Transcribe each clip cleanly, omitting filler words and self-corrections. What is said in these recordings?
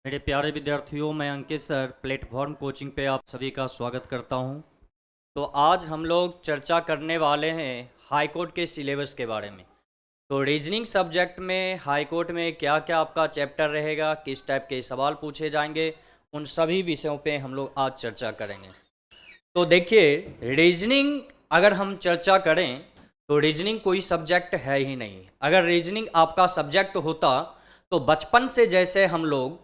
मेरे प्यारे विद्यार्थियों, मैं अंकित सर प्लेटफॉर्म कोचिंग पे आप सभी का स्वागत करता हूं। तो आज हम लोग चर्चा करने वाले हैं हाई कोर्ट के सिलेबस के बारे में। तो रीजनिंग सब्जेक्ट में हाई कोर्ट में क्या क्या आपका चैप्टर रहेगा, किस टाइप के सवाल पूछे जाएंगे, उन सभी विषयों पे हम लोग आज चर्चा करेंगे। तो देखिए, रीजनिंग अगर हम चर्चा करें तो रीजनिंग कोई सब्जेक्ट है ही नहीं। अगर रीजनिंग आपका सब्जेक्ट होता तो बचपन से जैसे हम लोग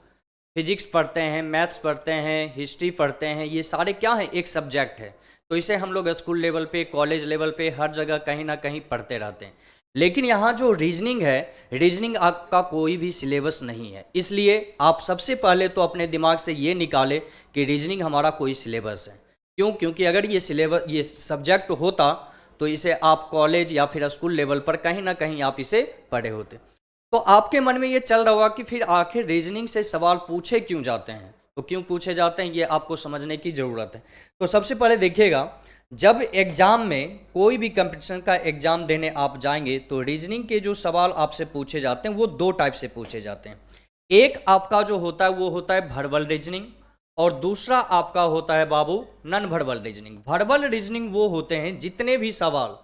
फिजिक्स पढ़ते हैं, मैथ्स पढ़ते हैं, हिस्ट्री पढ़ते हैं, ये सारे क्या हैं, एक सब्जेक्ट है। तो इसे हम लोग स्कूल लेवल पे, कॉलेज लेवल पे, हर जगह कहीं ना कहीं पढ़ते रहते हैं। लेकिन यहाँ जो रीजनिंग है, रीजनिंग आपका कोई भी सिलेबस नहीं है। इसलिए आप सबसे पहले तो अपने दिमाग से ये निकालें कि रीजनिंग हमारा कोई सिलेबस है। क्यों? क्योंकि अगर ये सिलेबस, ये सब्जेक्ट होता तो इसे आप कॉलेज या फिर स्कूल लेवल पर कहीं ना कहीं आप इसे पढ़े होते। तो आपके मन में ये चल रहा होगा कि फिर आखिर रीजनिंग से सवाल पूछे क्यों जाते हैं, तो क्यों पूछे जाते हैं ये आपको समझने की ज़रूरत है। तो सबसे पहले देखिएगा, जब एग्ज़ाम में कोई भी कंपटीशन का एग्ज़ाम देने आप जाएंगे तो रीजनिंग के जो सवाल आपसे पूछे जाते हैं वो दो टाइप से पूछे जाते हैं। एक आपका जो होता है वो होता है वर्बल रीजनिंग, और दूसरा आपका होता है बाबू non verbal reasoning. Verbal reasoning वो होते हैं जितने भी सवाल,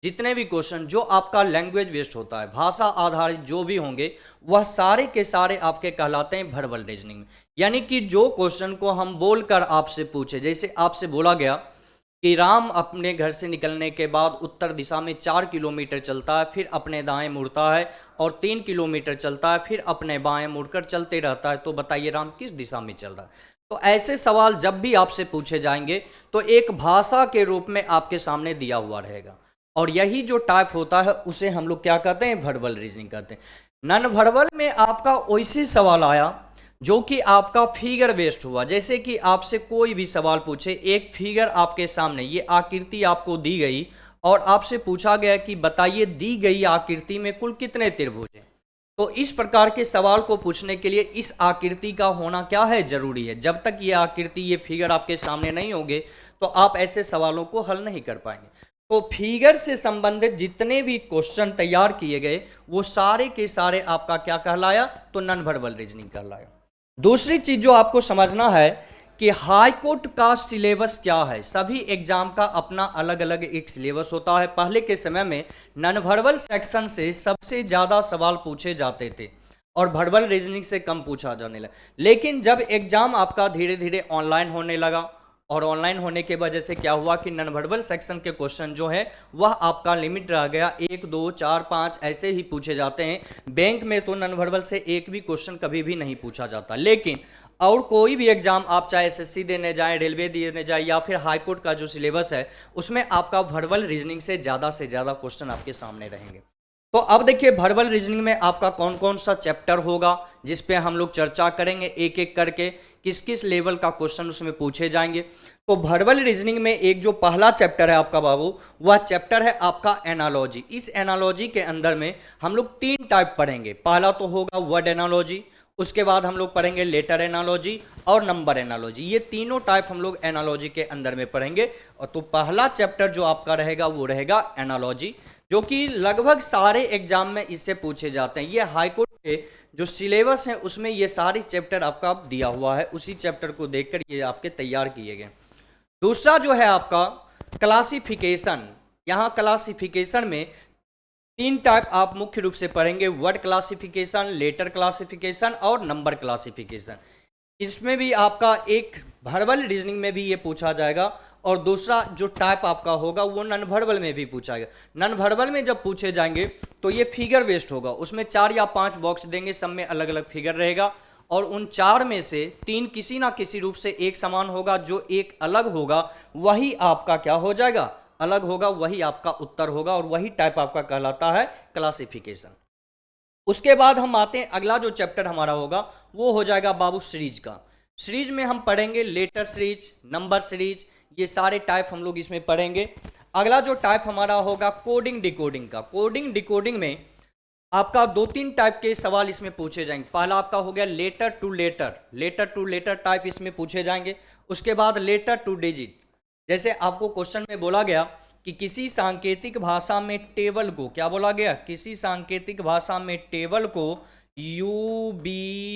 जितने भी क्वेश्चन जो आपका लैंग्वेज बेस्ड होता है, भाषा आधारित जो भी होंगे, वह सारे के सारे आपके कहलाते हैं वर्बल रीजनिंग में। यानी कि जो क्वेश्चन को हम बोलकर आपसे पूछे, जैसे आपसे बोला गया कि राम अपने घर से निकलने के बाद उत्तर दिशा में 4 किलोमीटर चलता है, फिर अपने दाएं मुड़ता है और 3 किलोमीटर चलता है, फिर अपने बाएं मुड़कर चलते रहता है, तो बताइए राम किस दिशा में चल रहा है। तो ऐसे सवाल जब भी आपसे पूछे जाएंगे तो एक भाषा के रूप में आपके सामने दिया हुआ रहेगा, और यही जो टाइप होता है उसे हम लोग क्या कहते हैं, वर्बल रीजनिंग कहते हैं। नॉन वर्बल में आपका वैसे सवाल आया जो कि आपका फिगर बेस्ड हुआ। जैसे कि आपसे कोई भी सवाल पूछे, एक फिगर आपके सामने, ये आकृति आपको दी गई और आपसे पूछा गया कि बताइए दी गई आकृति में कुल कितने त्रिभुज हैं। तो इस प्रकार के सवाल को पूछने के लिए इस आकृति का होना क्या है, जरूरी है। जब तक ये आकृति, ये फिगर आपके सामने नहीं होंगे तो आप ऐसे सवालों को हल नहीं कर पाएंगे। तो फिगर से संबंधित जितने भी क्वेश्चन तैयार किए गए वो सारे के सारे आपका क्या कहलाया, तो नॉन वर्बल रीजनिंग कहलाया। दूसरी चीज जो आपको समझना है कि हाई कोर्ट का सिलेबस क्या है। सभी एग्जाम का अपना अलग अलग एक सिलेबस होता है। पहले के समय में नॉन वर्बल सेक्शन से सबसे ज्यादा सवाल पूछे जाते थे और वर्बल रीजनिंग से कम पूछा जाने लगा। लेकिन जब एग्जाम आपका धीरे धीरे ऑनलाइन होने लगा, और ऑनलाइन होने के वजह से क्या हुआ कि नॉन वर्बल सेक्शन के क्वेश्चन जो है वह आपका लिमिट रह गया, 1 2 4 5 ऐसे ही पूछे जाते हैं। बैंक में तो नॉन वर्बल से एक भी क्वेश्चन कभी भी नहीं पूछा जाता। लेकिन और कोई भी एग्जाम आप चाहे एसएससी देने जाएं, रेलवे देने जाएं, या फिर हाईकोर्ट का जो सिलेबस है उसमें आपका वर्बल रीजनिंग से ज़्यादा क्वेश्चन आपके सामने रहेंगे। तो अब देखिए, वर्बल रीजनिंग में आपका कौन कौन सा चैप्टर होगा जिस पे हम लोग चर्चा करेंगे एक एक करके, किस किस लेवल का क्वेश्चन उसमें पूछे जाएंगे। तो वर्बल रीजनिंग में एक जो पहला चैप्टर है आपका बाबू, वह चैप्टर है आपका एनालॉजी। इस एनालॉजी के अंदर में हम लोग 3 टाइप पढ़ेंगे। पहला तो होगा वर्ड एनालॉजी, उसके बाद हम लोग पढ़ेंगे लेटर एनालॉजी और नंबर एनालॉजी। ये तीनों टाइप हम लोग एनालॉजी के अंदर में पढ़ेंगे। और तो पहला चैप्टर जो आपका रहेगा वो रहेगा एनालॉजी, जो कि लगभग सारे एग्जाम में इससे पूछे जाते हैं। ये हाईकोर्ट के जो सिलेबस है उसमें ये सारी चैप्टर आपका दिया हुआ है, उसी चैप्टर को देखकर ये आपके तैयार किए गए। दूसरा जो है आपका क्लासिफिकेशन। यहाँ क्लासिफिकेशन में 3 टाइप आप मुख्य रूप से पढ़ेंगे, वर्ड क्लासिफिकेशन, लेटर क्लासिफिकेशन और नंबर क्लासिफिकेशन। इसमें भी आपका एक वर्बल रीजनिंग में भी ये पूछा जाएगा, और दूसरा जो टाइप आपका होगा वो नॉन वर्बल में भी पूछा जाएगा। नॉन वर्बल में जब पूछे जाएंगे तो ये फिगर बेस्ड होगा, उसमें 4 या 5 बॉक्स देंगे, सब में अलग अलग फिगर रहेगा, और उन 4 में से 3 किसी ना किसी रूप से एक समान होगा, जो एक अलग होगा वही आपका क्या हो जाएगा, अलग होगा, वही आपका उत्तर होगा, और वही टाइप आपका कहलाता है क्लासिफिकेशन। उसके बाद हम आते हैं, अगला जो चैप्टर हमारा होगा वो हो जाएगा बाबू सीरीज का। सीरीज में हम पढ़ेंगे लेटर सीरीज, नंबर सीरीज, ये सारे टाइप हम लोग इसमें पढ़ेंगे। अगला जो टाइप हमारा होगा कोडिंग डिकोडिंग का। कोडिंग डिकोडिंग में आपका 2-3 टाइप के सवाल इसमें पूछे जाएंगे। पहला आपका हो गया letter to letter, letter to letter type इसमें पूछे जाएंगे। उसके बाद लेटर टू डिजिट, जैसे आपको क्वेश्चन में बोला गया कि किसी सांकेतिक भाषा में टेबल को, क्या बोला गया, किसी सांकेतिक भाषा में टेबल को UBCMF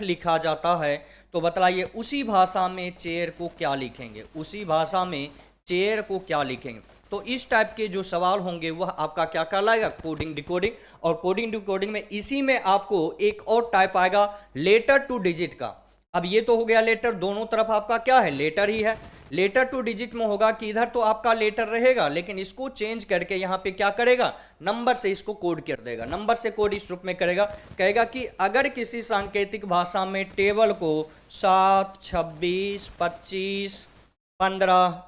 लिखा जाता है, तो बतलाइए उसी भाषा में चेयर को क्या लिखेंगे, उसी भाषा में चेयर को क्या लिखेंगे। तो इस टाइप के जो सवाल होंगे वह आपका क्या कहलाएगा, कोडिंग डिकोडिंग। और कोडिंग डिकोडिंग में इसी में आपको एक और टाइप आएगा लेटर टू डिजिट का। अब ये तो हो गया लेटर, दोनों तरफ आपका क्या है, लेटर ही है। लेटर टू डिजिट में होगा कि इधर तो आपका लेटर रहेगा, लेकिन इसको चेंज करके यहाँ पे क्या करेगा, नंबर से इसको कोड कर देगा। नंबर से कोड इस रूप में करेगा, कहेगा कि अगर किसी सांकेतिक भाषा में टेबल को 7, 26, 25, 15,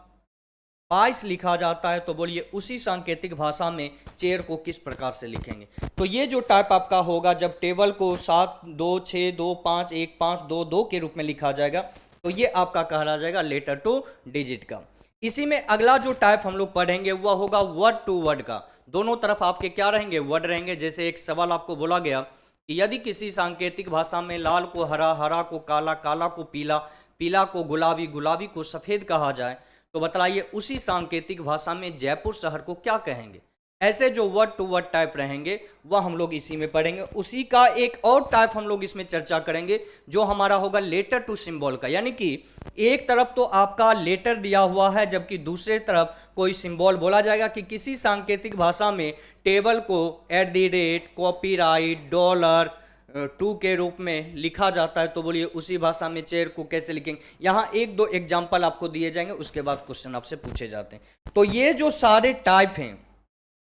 22 लिखा जाता है, तो बोलिए उसी सांकेतिक भाषा में चेयर को किस प्रकार से लिखेंगे। तो ये जो टाइप आपका होगा, जब टेबल को 7, 2, 6, 2, 5, 1, 5, 2, 2 के रूप में लिखा जाएगा, तो ये आपका कहला जाएगा लेटर टू डिजिट का। इसी में अगला जो टाइप हम लोग पढ़ेंगे वह होगा वर्ड टू वर्ड का। दोनों तरफ आपके क्या रहेंगे, वर्ड रहेंगे। जैसे एक सवाल आपको बोला गया कि यदि किसी सांकेतिक भाषा में लाल को हरा, हरा को काला, काला को पीला, पीला को गुलाबी, गुलाबी को सफ़ेद कहा जाए, तो बतलाइए उसी सांकेतिक भाषा में जयपुर शहर को क्या कहेंगे। ऐसे जो वर्ड टू वर्ड टाइप रहेंगे वह हम लोग इसी में पढ़ेंगे। उसी का एक और टाइप हम लोग इसमें चर्चा करेंगे जो हमारा होगा लेटर टू सिंबल का। यानी कि एक तरफ तो आपका लेटर दिया हुआ है, जबकि दूसरे तरफ कोई सिंबल बोला जाएगा कि किसी सांकेतिक भाषा में टेबल को @ कॉपीराइट $2 के रूप में लिखा जाता है, तो बोलिए उसी भाषा में चेयर को कैसे लिखेंगे। यहाँ 1-2 एग्जाम्पल आपको दिए जाएंगे, उसके बाद क्वेश्चन आपसे पूछे जाते हैं। तो ये जो सारे टाइप हैं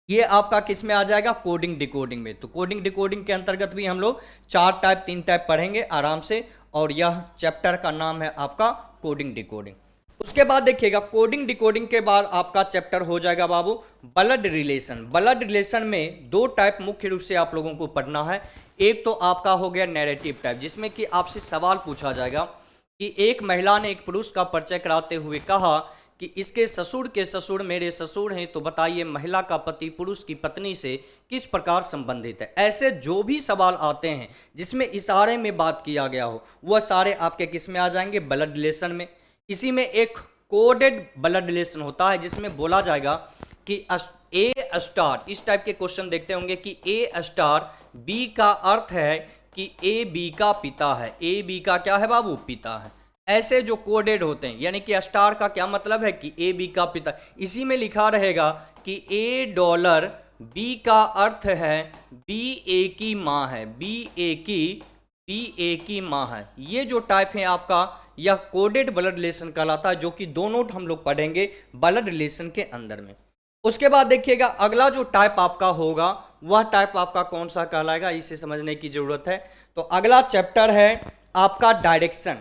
ये आपका किस में आ जाएगा, कोडिंग डिकोडिंग में। तो कोडिंग डिकोडिंग के अंतर्गत भी हम लोग 4 टाइप 3 टाइप पढ़ेंगे आराम से, और यह चैप्टर का नाम है आपका कोडिंग डिकोडिंग। उसके बाद देखिएगा कोडिंग डिकोडिंग के बाद आपका चैप्टर हो जाएगा बाबू ब्लड रिलेशन। ब्लड रिलेशन में 2 टाइप मुख्य रूप से आप लोगों को पढ़ना है। एक तो आपका हो गया नैरेटिव टाइप, जिसमें कि आपसे सवाल पूछा जाएगा कि एक महिला ने एक पुरुष का परिचय कराते हुए कहा कि इसके ससुर के ससुर मेरे ससुर हैं, तो बताइए महिला का पति पुरुष की पत्नी से किस प्रकार संबंधित है। ऐसे जो भी सवाल आते हैं जिसमें इशारे में बात किया गया हो, वह सारे आपके किस में आ जाएंगे, ब्लड रिलेशन में। इसी में एक कोडेड ब्लड रिलेशन होता है जिसमें बोला जाएगा कि ए स्टार, इस टाइप के क्वेश्चन देखते होंगे कि ए स्टार बी का अर्थ है कि ए बी का पिता है। ए बी का क्या है बाबू, पिता है। ऐसे जो कोडेड होते हैं, यानी कि स्टार का क्या मतलब है कि ए बी का पिता, इसी में लिखा रहेगा कि $, बी का अर्थ है बी ए की माँ है, बी ए की माँ है। ये जो टाइप है आपका, यह कोडेड ब्लड रिलेशन कहलाता है, जो कि दोनों हम लोग पढ़ेंगे ब्लड रिलेशन के अंदर में। उसके बाद देखिएगा अगला जो टाइप आपका होगा वह टाइप आपका कौन सा कहलाएगा, इसे समझने की जरूरत है। तो अगला चैप्टर है आपका डायरेक्शन।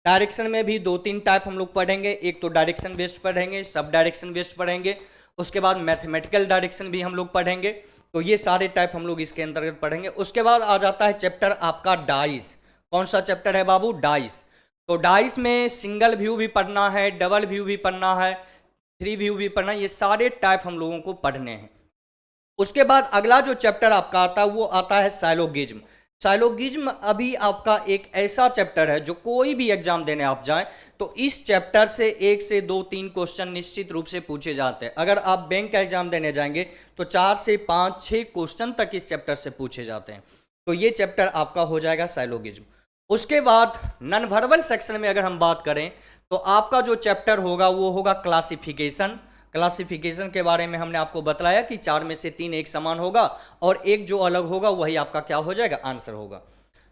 डायरेक्शन में भी 2-3 टाइप हम लोग पढ़ेंगे। एक तो डायरेक्शन बेस्ड पढ़ेंगे, सब डायरेक्शन बेस्ड पढ़ेंगे, उसके बाद मैथमेटिकल डायरेक्शन भी हम लोग पढ़ेंगे। तो ये सारे टाइप हम लोग इसके अंतर्गत पढ़ेंगे। उसके बाद आ जाता है चैप्टर आपका डाइस। कौन सा चैप्टर है बाबू, डाइस। तो डाइस में सिंगल व्यू भी पढ़ना है, डबल व्यू भी पढ़ना है, 3 व्यू भी पढ़ना है। ये सारे टाइप हम लोगों को पढ़ने हैं। उसके बाद अगला जो चैप्टर आपका आता है वो आता है साइलोगिज्म। साइलोगिज्म अभी आपका एक ऐसा चैप्टर है जो कोई भी एग्जाम देने आप जाएं तो इस चैप्टर से 1 से 2-3 क्वेश्चन निश्चित रूप से पूछे जाते हैं। अगर आप बैंक का एग्जाम देने जाएंगे तो 4 से 5-6 क्वेश्चन तक इस चैप्टर से पूछे जाते हैं। तो ये चैप्टर आपका हो जाएगा साइलोगिज्म। उसके बाद नॉन वर्बल सेक्शन में अगर हम बात करें तो आपका जो चैप्टर होगा वो होगा क्लासिफिकेशन। क्लासिफिकेशन के बारे में हमने आपको बताया कि 4 में से 3 एक समान होगा और एक जो अलग होगा वही आपका क्या हो जाएगा, आंसर होगा।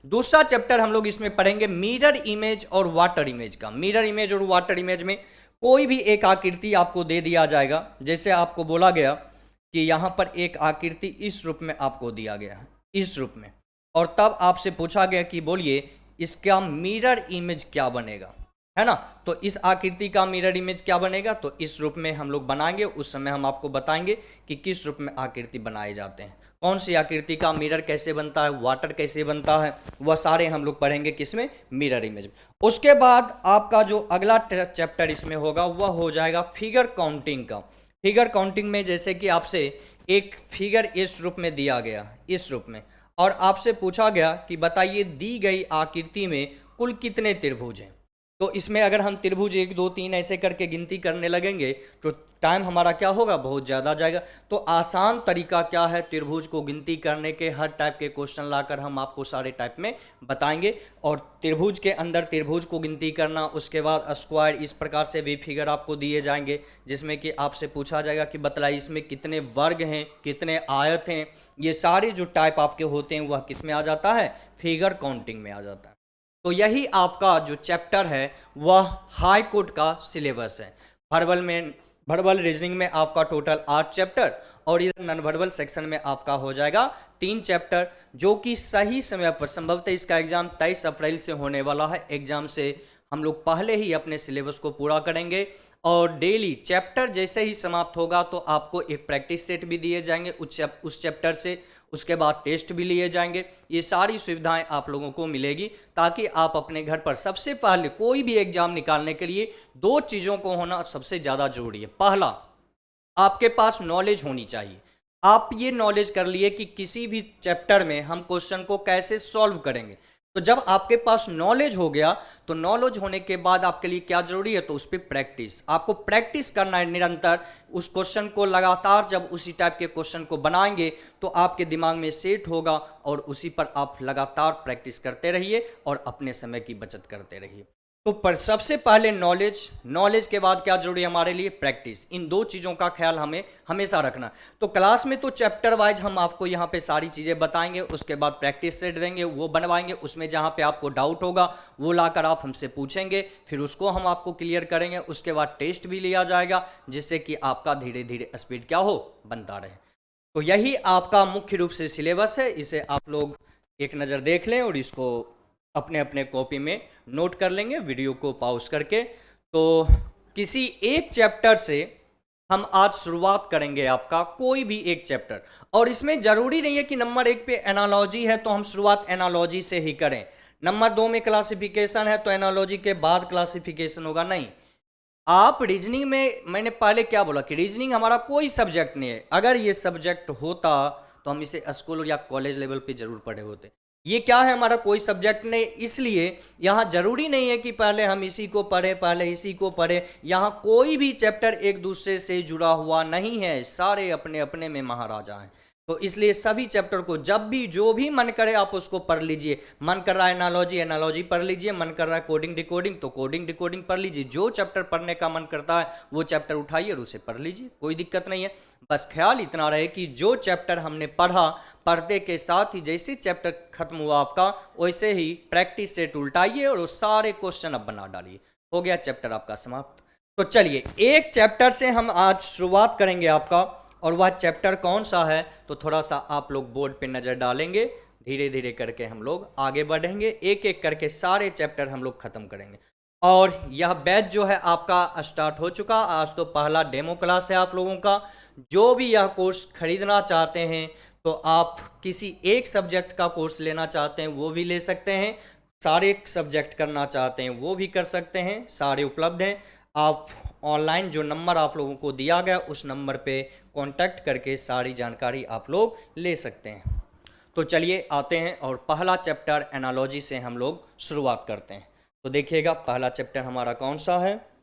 दूसरा चैप्टर हम लोग इसमें पढ़ेंगे मिरर इमेज और वाटर इमेज का। मिरर इमेज और वाटर इमेज में कोई भी एक आकृति आपको दे दिया जाएगा, जैसे आपको बोला गया कि यहाँ पर एक आकृति इस रूप में आपको दिया गया है, इस रूप में, और तब आपसे पूछा गया कि बोलिए इसका मिरर इमेज क्या बनेगा, है ना। तो इस आकृति का मिरर इमेज क्या बनेगा, तो इस रूप में हम लोग बनाएंगे। उस समय हम आपको बताएंगे कि किस रूप में आकृति बनाए जाते हैं, कौन सी आकृति का मिरर कैसे बनता है, वाटर कैसे बनता है, वह सारे हम लोग पढ़ेंगे किसमें, मिरर इमेज में। उसके बाद आपका जो अगला चैप्टर इसमें होगा वह हो जाएगा फिगर काउंटिंग का। फिगर काउंटिंग में जैसे कि आपसे एक फिगर इस रूप में दिया गया, इस रूप में, और आपसे पूछा गया कि बताइए दी गई आकृति में कुल कितने त्रिभुज हैं। तो इसमें अगर हम त्रिभुज 1 2 3 ऐसे करके गिनती करने लगेंगे तो टाइम हमारा क्या होगा, बहुत ज़्यादा जाएगा। तो आसान तरीका क्या है त्रिभुज को गिनती करने के, हर टाइप के क्वेश्चन लाकर हम आपको सारे टाइप में बताएंगे। और त्रिभुज के अंदर त्रिभुज को गिनती करना, उसके बाद स्क्वायर, इस प्रकार से भी फिगर आपको दिए जाएंगे जिसमें कि आपसे पूछा जाएगा कि बतलाइए इसमें कितने वर्ग हैं, कितने आयत हैं। ये सारे जो टाइप आपके होते हैं वह किस में आ जाता है, फिगर काउंटिंग में आ जाता है। तो यही आपका जो चैप्टर है वह हाई कोर्ट का सिलेबस है। वर्बल रीजनिंग में आपका टोटल 8 चैप्टर और इधर नॉन वर्बल सेक्शन में आपका हो जाएगा 3 चैप्टर, जो कि सही समय पर, संभवतः इसका एग्जाम 23 अप्रैल से होने वाला है। एग्जाम से हम लोग पहले ही अपने सिलेबस को पूरा करेंगे और डेली चैप्टर जैसे ही समाप्त होगा तो आपको एक प्रैक्टिस सेट भी दिए जाएंगे उस चैप्टर से, उसके बाद टेस्ट भी लिए जाएंगे। ये सारी सुविधाएं आप लोगों को मिलेगी ताकि आप अपने घर पर सबसे पहले कोई भी एग्जाम निकालने के लिए 2 चीज़ों को होना सबसे ज़्यादा जरूरी है। पहला, आपके पास नॉलेज होनी चाहिए। आप ये नॉलेज कर लिए कि किसी भी चैप्टर में हम क्वेश्चन को कैसे सॉल्व करेंगे। तो जब आपके पास नॉलेज हो गया तो नॉलेज होने के बाद आपके लिए क्या जरूरी है, तो उस पर प्रैक्टिस, आपको प्रैक्टिस करना है निरंतर उस क्वेश्चन को लगातार। जब उसी टाइप के क्वेश्चन को बनाएंगे तो आपके दिमाग में सेट होगा और उसी पर आप लगातार प्रैक्टिस करते रहिए और अपने समय की बचत करते रहिए। तो पर सबसे पहले नॉलेज के बाद क्या जरूरी है हमारे लिए, प्रैक्टिस। इन 2 चीज़ों का ख्याल हमें हमेशा रखना। तो क्लास में तो चैप्टर वाइज हम आपको यहाँ पे सारी चीज़ें बताएंगे, उसके बाद प्रैक्टिस सेट देंगे, वो बनवाएंगे। उसमें जहाँ पे आपको डाउट होगा वो लाकर आप हमसे पूछेंगे, फिर उसको हम आपको क्लियर करेंगे। उसके बाद टेस्ट भी लिया जाएगा जिससे कि आपका धीरे धीरे स्पीड क्या हो, बनता रहे। तो यही आपका मुख्य रूप से सिलेबस है। इसे आप लोग एक नज़र देख लें और इसको अपने अपने कॉपी में नोट कर लेंगे वीडियो को पॉज करके। तो किसी एक चैप्टर से हम आज शुरुआत करेंगे, आपका कोई भी एक चैप्टर। और इसमें जरूरी नहीं है कि नंबर 1 पे एनालॉजी है तो हम शुरुआत एनालॉजी से ही करें, नंबर 2 में क्लासिफिकेशन है तो एनालॉजी के बाद क्लासिफिकेशन होगा, नहीं। आप रीजनिंग में, मैंने पहले क्या बोला कि रीजनिंग हमारा कोई सब्जेक्ट नहीं है। अगर ये सब्जेक्ट होता तो हम इसे स्कूल या कॉलेज लेवल पे जरूर पढ़े होते। ये क्या है, हमारा कोई सब्जेक्ट नहीं, इसलिए यहाँ जरूरी नहीं है कि पहले हम इसी को पढ़े, पहले इसी को पढ़े। यहाँ कोई भी चैप्टर एक दूसरे से जुड़ा हुआ नहीं है, सारे अपने अपने में महाराजा हैं। तो इसलिए सभी चैप्टर को जब भी जो भी मन करे आप उसको पढ़ लीजिए। मन कर रहा है एनालॉजी पढ़ लीजिए, मन कर रहा है कोडिंग डिकोडिंग तो कोडिंग डिकोडिंग पढ़ लीजिए। जो चैप्टर पढ़ने का मन करता है वो चैप्टर उठाइए और उसे पढ़ लीजिए, कोई दिक्कत नहीं है। बस ख्याल इतना रहे कि जो चैप्टर हमने पढ़ा, पढ़ते के साथ ही जैसे चैप्टर खत्म हुआ आपका वैसे ही प्रैक्टिस सेट उल्टाइए और वो सारे क्वेश्चन अब बना डालिए, हो गया चैप्टर आपका समाप्त। तो चलिए एक चैप्टर से हम आज शुरुआत करेंगे आपका, और वह चैप्टर कौन सा है तो थोड़ा सा आप लोग बोर्ड पे नज़र डालेंगे। धीरे धीरे करके हम लोग आगे बढ़ेंगे, एक एक करके सारे चैप्टर हम लोग खत्म करेंगे। और यह बैच जो है आपका स्टार्ट हो चुका, आज तो पहला डेमो क्लास है आप लोगों का। जो भी यह कोर्स खरीदना चाहते हैं तो आप किसी एक सब्जेक्ट का कोर्स लेना चाहते हैं वो भी ले सकते हैं, सारे सब्जेक्ट करना चाहते हैं वो भी कर सकते हैं, सारे उपलब्ध हैं। आप ऑनलाइन जो नंबर आप लोगों को दिया गया उस नंबर पे कांटेक्ट करके सारी जानकारी आप लोग ले सकते हैं। तो चलिए आते हैं और पहला चैप्टर एनालॉजी से हम लोग शुरुआत करते हैं। तो देखिएगा पहला चैप्टर हमारा कौन सा है।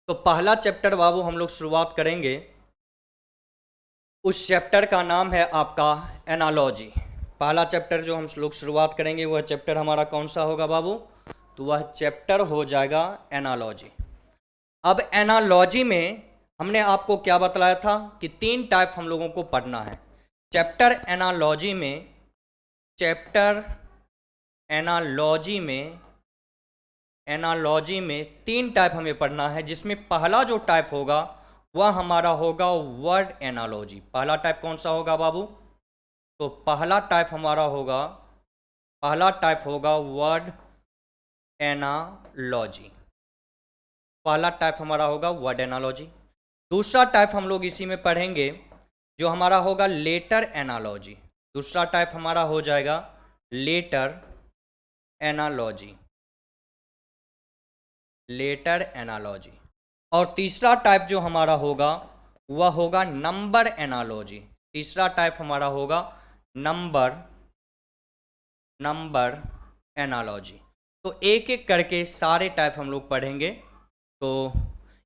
तो पहला चैप्टर बाबू हम लोग शुरुआत करेंगे, उस चैप्टर का नाम है आपका एनालॉजी। पहला चैप्टर जो हम लोग शुरुआत करेंगे वह चैप्टर हमारा कौन सा होगा बाबू, तो वह चैप्टर हो जाएगा एनालॉजी। अब एनालॉजी में हमने आपको क्या बतलाया था कि 3 टाइप हम लोगों को पढ़ना है। चैप्टर एनालॉजी में 3 टाइप हमें पढ़ना है, जिसमें पहला जो टाइप होगा वह हमारा होगा वर्ड एनालॉजी। पहला टाइप कौन सा होगा बाबू, तो पहला टाइप होगा वर्ड एनालॉजी। पहला टाइप हमारा होगा वर्ड एनालॉजी। दूसरा टाइप हम लोग इसी में पढ़ेंगे जो हमारा होगा लेटर एनालॉजी। दूसरा टाइप हमारा हो जाएगा लेटर एनालॉजी। और तीसरा टाइप जो हमारा होगा वह होगा नंबर एनालॉजी। तीसरा टाइप हमारा होगा नंबर एनालॉजी। तो एक एक करके सारे टाइप हम लोग पढ़ेंगे। तो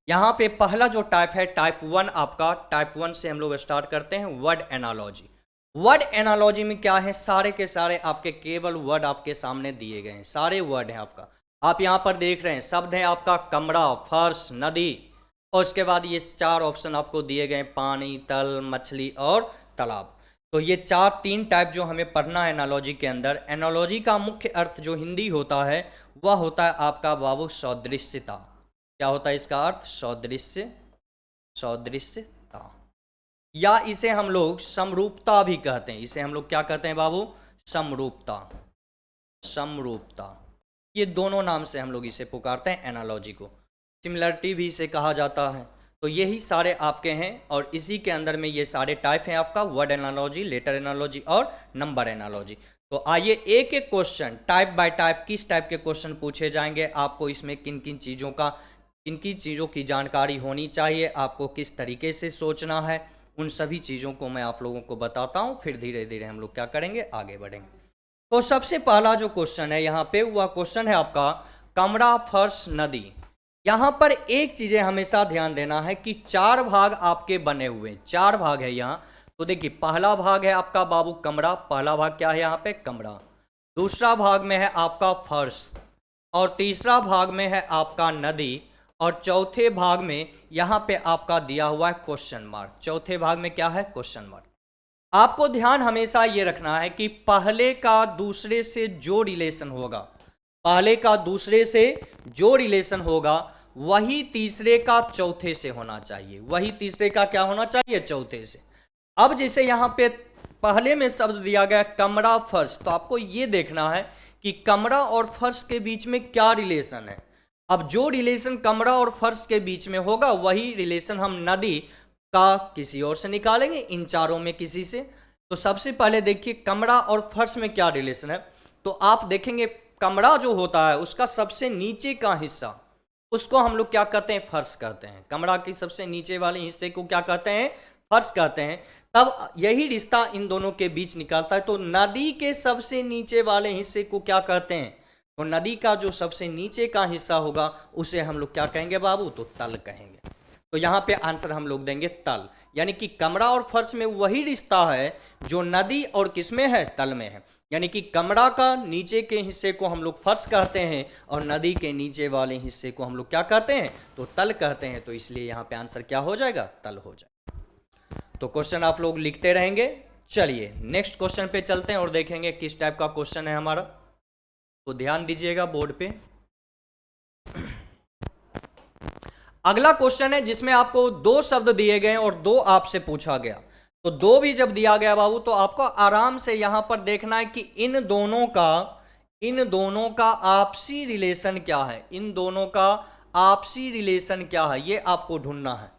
यहाँ पे पहला जो टाइप है टाइप 1 आपका, टाइप 1 से हम लोग स्टार्ट करते हैं, वर्ड एनालॉजी। वर्ड एनालॉजी में क्या है, सारे के सारे आपके केवल वर्ड आपके सामने दिए गए हैं, सारे वर्ड हैं आपका, आप यहाँ पर देख रहे हैं, शब्द है आपका कमरा, फर्श, नदी, और उसके बाद ये 4 ऑप्शन आपको दिए गए, पानी, तल, मछली और तालाब। तो ये 3 टाइप जो हमें पढ़ना है एनालॉजी के अंदर। एनालॉजी का मुख्य अर्थ जो हिंदी होता है वह होता है आपका बाबू सदृश्यता। क्या होता है इसका अर्थ, सदृश्यता, या इसे हम लोग समरूपता भी कहते हैं। इसे हम लोग क्या कहते हैं बाबू, समरूपता। ये दोनों नाम से हम लोग इसे पुकारते हैं एनालॉजी को। सिमिलरिटी भी इसे कहा जाता है। तो यही सारे आपके हैं और इसी के अंदर में ये सारे टाइप हैं आपका, वर्ड एनालॉजी, लेटर एनालॉजी और नंबर एनालॉजी। तो आइए एक एक क्वेश्चन टाइप बाय टाइप, किस टाइप के क्वेश्चन पूछे जाएंगे, आपको इसमें किन किन चीज़ों की जानकारी होनी चाहिए, आपको किस तरीके से सोचना है, उन सभी चीज़ों को मैं आप लोगों को बताता हूँ। फिर धीरे धीरे हम लोग क्या करेंगे, आगे बढ़ेंगे। तो सबसे पहला जो क्वेश्चन है यहाँ पे, वह क्वेश्चन है आपका कमरा, फर्श, नदी। यहाँ पर एक चीज़ें हमेशा ध्यान देना है कि 4 भाग आपके बने हुए, 4 भाग है यहाँ। तो देखिए पहला भाग है आपका बाबू कमरा, पहला भाग क्या है यहाँ पे, कमरा। दूसरा भाग में है आपका फर्श, और तीसरा भाग में है आपका नदी, और चौथे भाग में यहाँ पे आपका दिया हुआ है क्वेश्चन मार्क। चौथे भाग में क्या है, क्वेश्चन मार्क। आपको ध्यान हमेशा ये रखना है कि पहले का दूसरे से जो रिलेशन होगा, पहले का दूसरे से जो रिलेशन होगा वही तीसरे का चौथे से होना चाहिए, वही तीसरे का क्या होना चाहिए, चौथे से। अब जैसे यहाँ पे पहले में शब्द दिया गया कमरा, फर्श, तो आपको ये देखना है कि कमरा और फर्श के बीच में क्या रिलेशन है। अब जो रिलेशन कमरा और फर्श के बीच में होगा वही रिलेशन हम नदी का किसी और से निकालेंगे, इन चारों में किसी से। तो सबसे पहले देखिए कमरा और फर्श में क्या रिलेशन है। तो आप देखेंगे कमरा जो होता है उसका सबसे नीचे का हिस्सा, उसको हम लोग क्या कहते हैं, फर्श कहते हैं। कमरा की सबसे नीचे वाले हिस्से को क्या कहते हैं, फर्श कहते हैं। तब यही रिश्ता इन दोनों के बीच निकलता है। तो नदी के सबसे नीचे वाले हिस्से को क्या कहते हैं, तो नदी का जो सबसे नीचे का हिस्सा होगा उसे हम लोग क्या कहेंगे बाबू, तो तल कहेंगे। तो यहाँ पे आंसर हम लोग देंगे तल, यानी कि कमरा और फर्श में वही रिश्ता है जो नदी और किसमें है, तल में है। यानी कि कमरा का नीचे के हिस्से को हम लोग फर्श कहते हैं और नदी के नीचे वाले हिस्से को हम लोग क्या कहते हैं, तो तल कहते हैं। तो इसलिए यहाँ पे आंसर क्या हो जाएगा, तल हो जाएगा। तो क्वेश्चन आप लोग लिखते रहेंगे। चलिए नेक्स्ट क्वेश्चन पे चलते हैं और देखेंगे किस टाइप का क्वेश्चन है हमारा। तो ध्यान दीजिएगा बोर्ड पे। अगला क्वेश्चन है जिसमें आपको 2 शब्द दिए गए और 2 आपसे पूछा गया। तो 2 भी जब दिया गया बाबू तो आपको आराम से यहां पर देखना है कि इन दोनों का आपसी रिलेशन क्या है, इन दोनों का आपसी रिलेशन क्या है, ये आपको ढूंढना है।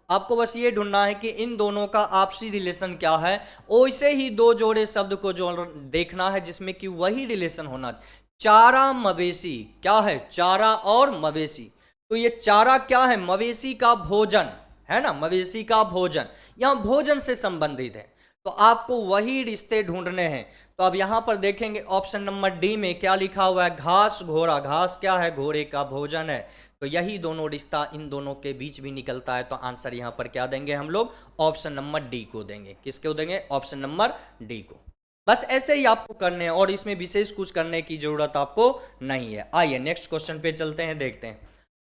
आपको बस ये ढूंढना है कि इन दोनों का आपसी रिलेशन क्या है। वैसे ही 2 जोड़े शब्द को जो देखना है जिसमें कि वही रिलेशन होना चाहिए। चारा, मवेशी, क्या है, चारा और मवेशी। तो ये चारा क्या है, मवेशी का भोजन है ना, मवेशी का भोजन, यहां भोजन से संबंधित है। तो आपको वही रिश्ते ढूंढने हैं। तो अब यहां पर देखेंगे ऑप्शन नंबर डी में क्या लिखा हुआ है, घास, घोड़ा। घास क्या है, घोड़े का भोजन है। तो यही दोनों रिश्ता इन दोनों के बीच भी निकलता है। तो आंसर यहां पर क्या देंगे हम लोग, ऑप्शन नंबर डी को देंगे। किसको देंगे, ऑप्शन नंबर डी को। बस ऐसे ही आपको करने हैं और इसमें विशेष कुछ करने की जरूरत आपको नहीं है। आइए नेक्स्ट क्वेश्चन पे चलते हैं, देखते हैं।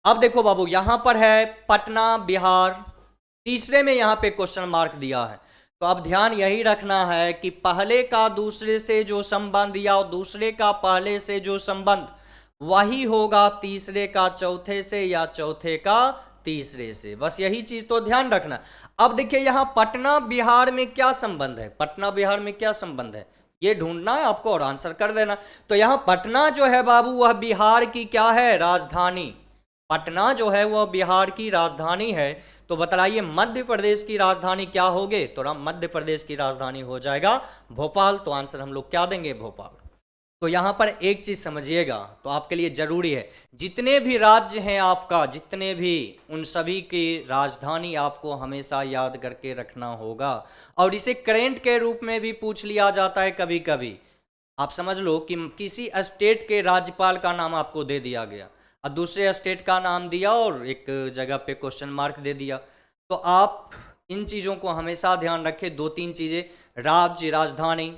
अब देखो बाबू यहां पर है पटना, बिहार। तीसरे में यहां पे क्वेश्चन मार्क दिया है। तो अब ध्यान यही रखना है कि पहले का दूसरे से जो संबंध या दूसरे का पहले से जो संबंध वही होगा तीसरे का चौथे से या चौथे का तीसरे से। बस यही चीज तो ध्यान रखना। अब देखिए यहां पटना बिहार में क्या संबंध है, पटना बिहार में क्या संबंध है, ये ढूंढना है आपको और आंसर कर देना। तो यहां पटना जो है बाबू वह बिहार की क्या है, राजधानी। पटना जो है वह बिहार की राजधानी है। तो बतलाइए मध्य प्रदेश की राजधानी क्या होगी, तो मध्य प्रदेश की राजधानी हो जाएगा भोपाल। तो आंसर हम लोग क्या देंगे, भोपाल। तो यहाँ पर एक चीज समझिएगा, तो आपके लिए जरूरी है, जितने भी राज्य हैं आपका, जितने भी, उन सभी की राजधानी आपको हमेशा याद करके रखना होगा। और इसे करेंट के रूप में भी पूछ लिया जाता है कभी कभी। आप समझ लो कि किसी स्टेट के राज्यपाल का नाम आपको दे दिया गया और दूसरे स्टेट का नाम दिया और एक जगह पे क्वेश्चन मार्क दे दिया। तो आप इन चीज़ों को हमेशा ध्यान रखें, दो तीन चीज़ें, राज्य, राजधानी,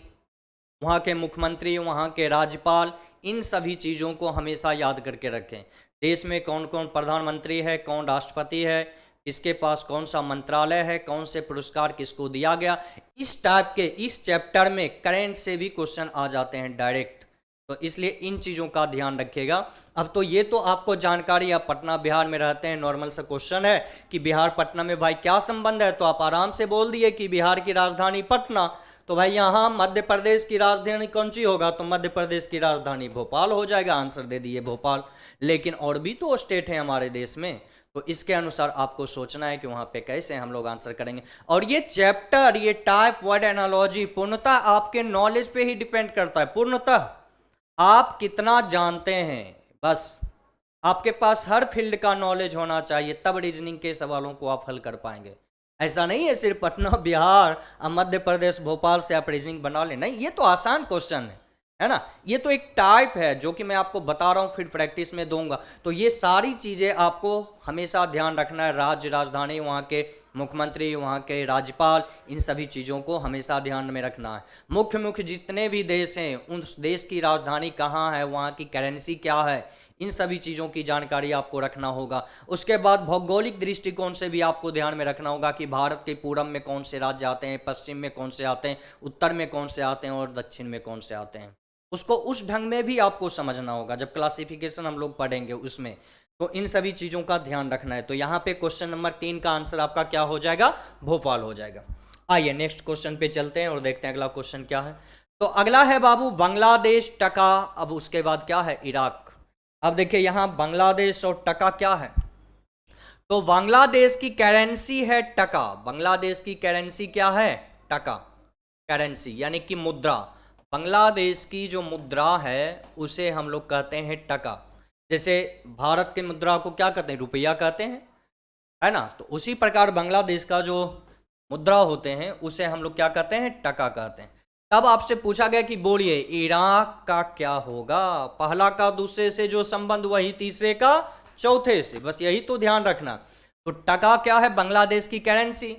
वहाँ के मुख्यमंत्री, वहाँ के राज्यपाल, इन सभी चीज़ों को हमेशा याद करके रखें। देश में कौन कौन प्रधानमंत्री है, कौन राष्ट्रपति है, किसके पास कौन सा मंत्रालय है, कौन से पुरस्कार किसको दिया गया, इस टाइप के इस चैप्टर में करंट से भी क्वेश्चन आ जाते हैं डायरेक्ट। तो इसलिए इन चीज़ों का ध्यान रखिएगा। अब तो ये तो आपको जानकारी, आप पटना बिहार में रहते हैं, नॉर्मल सा क्वेश्चन है कि बिहार पटना में भाई क्या संबंध है, तो आप आराम से बोल दिए कि बिहार की राजधानी पटना। तो भाई यहाँ मध्य प्रदेश की राजधानी कौन सी होगा, तो मध्य प्रदेश की राजधानी भोपाल हो जाएगा, आंसर दे दिए भोपाल। लेकिन और भी तो स्टेट हैं हमारे देश में, तो इसके अनुसार आपको सोचना है कि वहाँ पे कैसे हम लोग आंसर करेंगे। और ये चैप्टर, ये टाइप वर्ड एनालॉजी पूर्णतः आपके नॉलेज पे ही डिपेंड करता है। पूर्णतः आप कितना जानते हैं, बस आपके पास हर फील्ड का नॉलेज होना चाहिए, तब रीजनिंग के सवालों को आप हल कर पाएंगे। ऐसा नहीं है सिर्फ पटना बिहार और मध्य प्रदेश भोपाल से आप रीजनिंग बना लें, नहीं, ये तो आसान क्वेश्चन है ना। ये तो एक टाइप है जो कि मैं आपको बता रहा हूँ, फिर प्रैक्टिस में दूंगा। तो ये सारी चीज़ें आपको हमेशा ध्यान रखना है, राज्य, राजधानी, वहाँ के मुख्यमंत्री, वहाँ के राज्यपाल, इन सभी चीज़ों को हमेशा ध्यान में रखना है। मुख्य मुख्य जितने भी देश हैं, उस देश की राजधानी कहाँ है, वहाँ की करेंसी क्या है, इन सभी चीज़ों की जानकारी आपको रखना होगा। उसके बाद भौगोलिक दृष्टिकोण से भी आपको ध्यान में रखना होगा कि भारत के पूरब में कौन से राज्य आते हैं, पश्चिम में कौन से आते हैं, उत्तर में कौन से आते हैं और दक्षिण में कौन से आते हैं। उसको उस ढंग में भी आपको समझना होगा, जब क्लासिफिकेशन हम लोग पढ़ेंगे उसमें। तो इन सभी चीज़ों का ध्यान रखना है। तो यहाँ पे क्वेश्चन नंबर 3 का आंसर आपका क्या हो जाएगा, भोपाल हो जाएगा। आइए नेक्स्ट क्वेश्चन पे चलते हैं और देखते हैं अगला क्वेश्चन क्या है। तो अगला है बाबू बांग्लादेश, टका, अब उसके बाद क्या है, इराक। अब देखिए यहाँ बांग्लादेश और टका क्या है, तो बांग्लादेश की करेंसी है टका। बांग्लादेश की करेंसी क्या है, टका, करेंसी यानी कि मुद्रा। बांग्लादेश की जो मुद्रा है उसे हम लोग कहते हैं टका। जैसे भारत की मुद्रा को क्या कहते हैं, रुपया कहते हैं, है ना। तो उसी प्रकार बांग्लादेश का जो मुद्रा होते हैं उसे हम लोग क्या कहते हैं, टका कहते हैं। तब आपसे पूछा गया कि बोलिए इराक का क्या होगा, पहला का दूसरे से जो संबंध वही तीसरे का चौथे से, बस यही तो ध्यान रखना। तो टका क्या है, बांग्लादेश की करेंसी।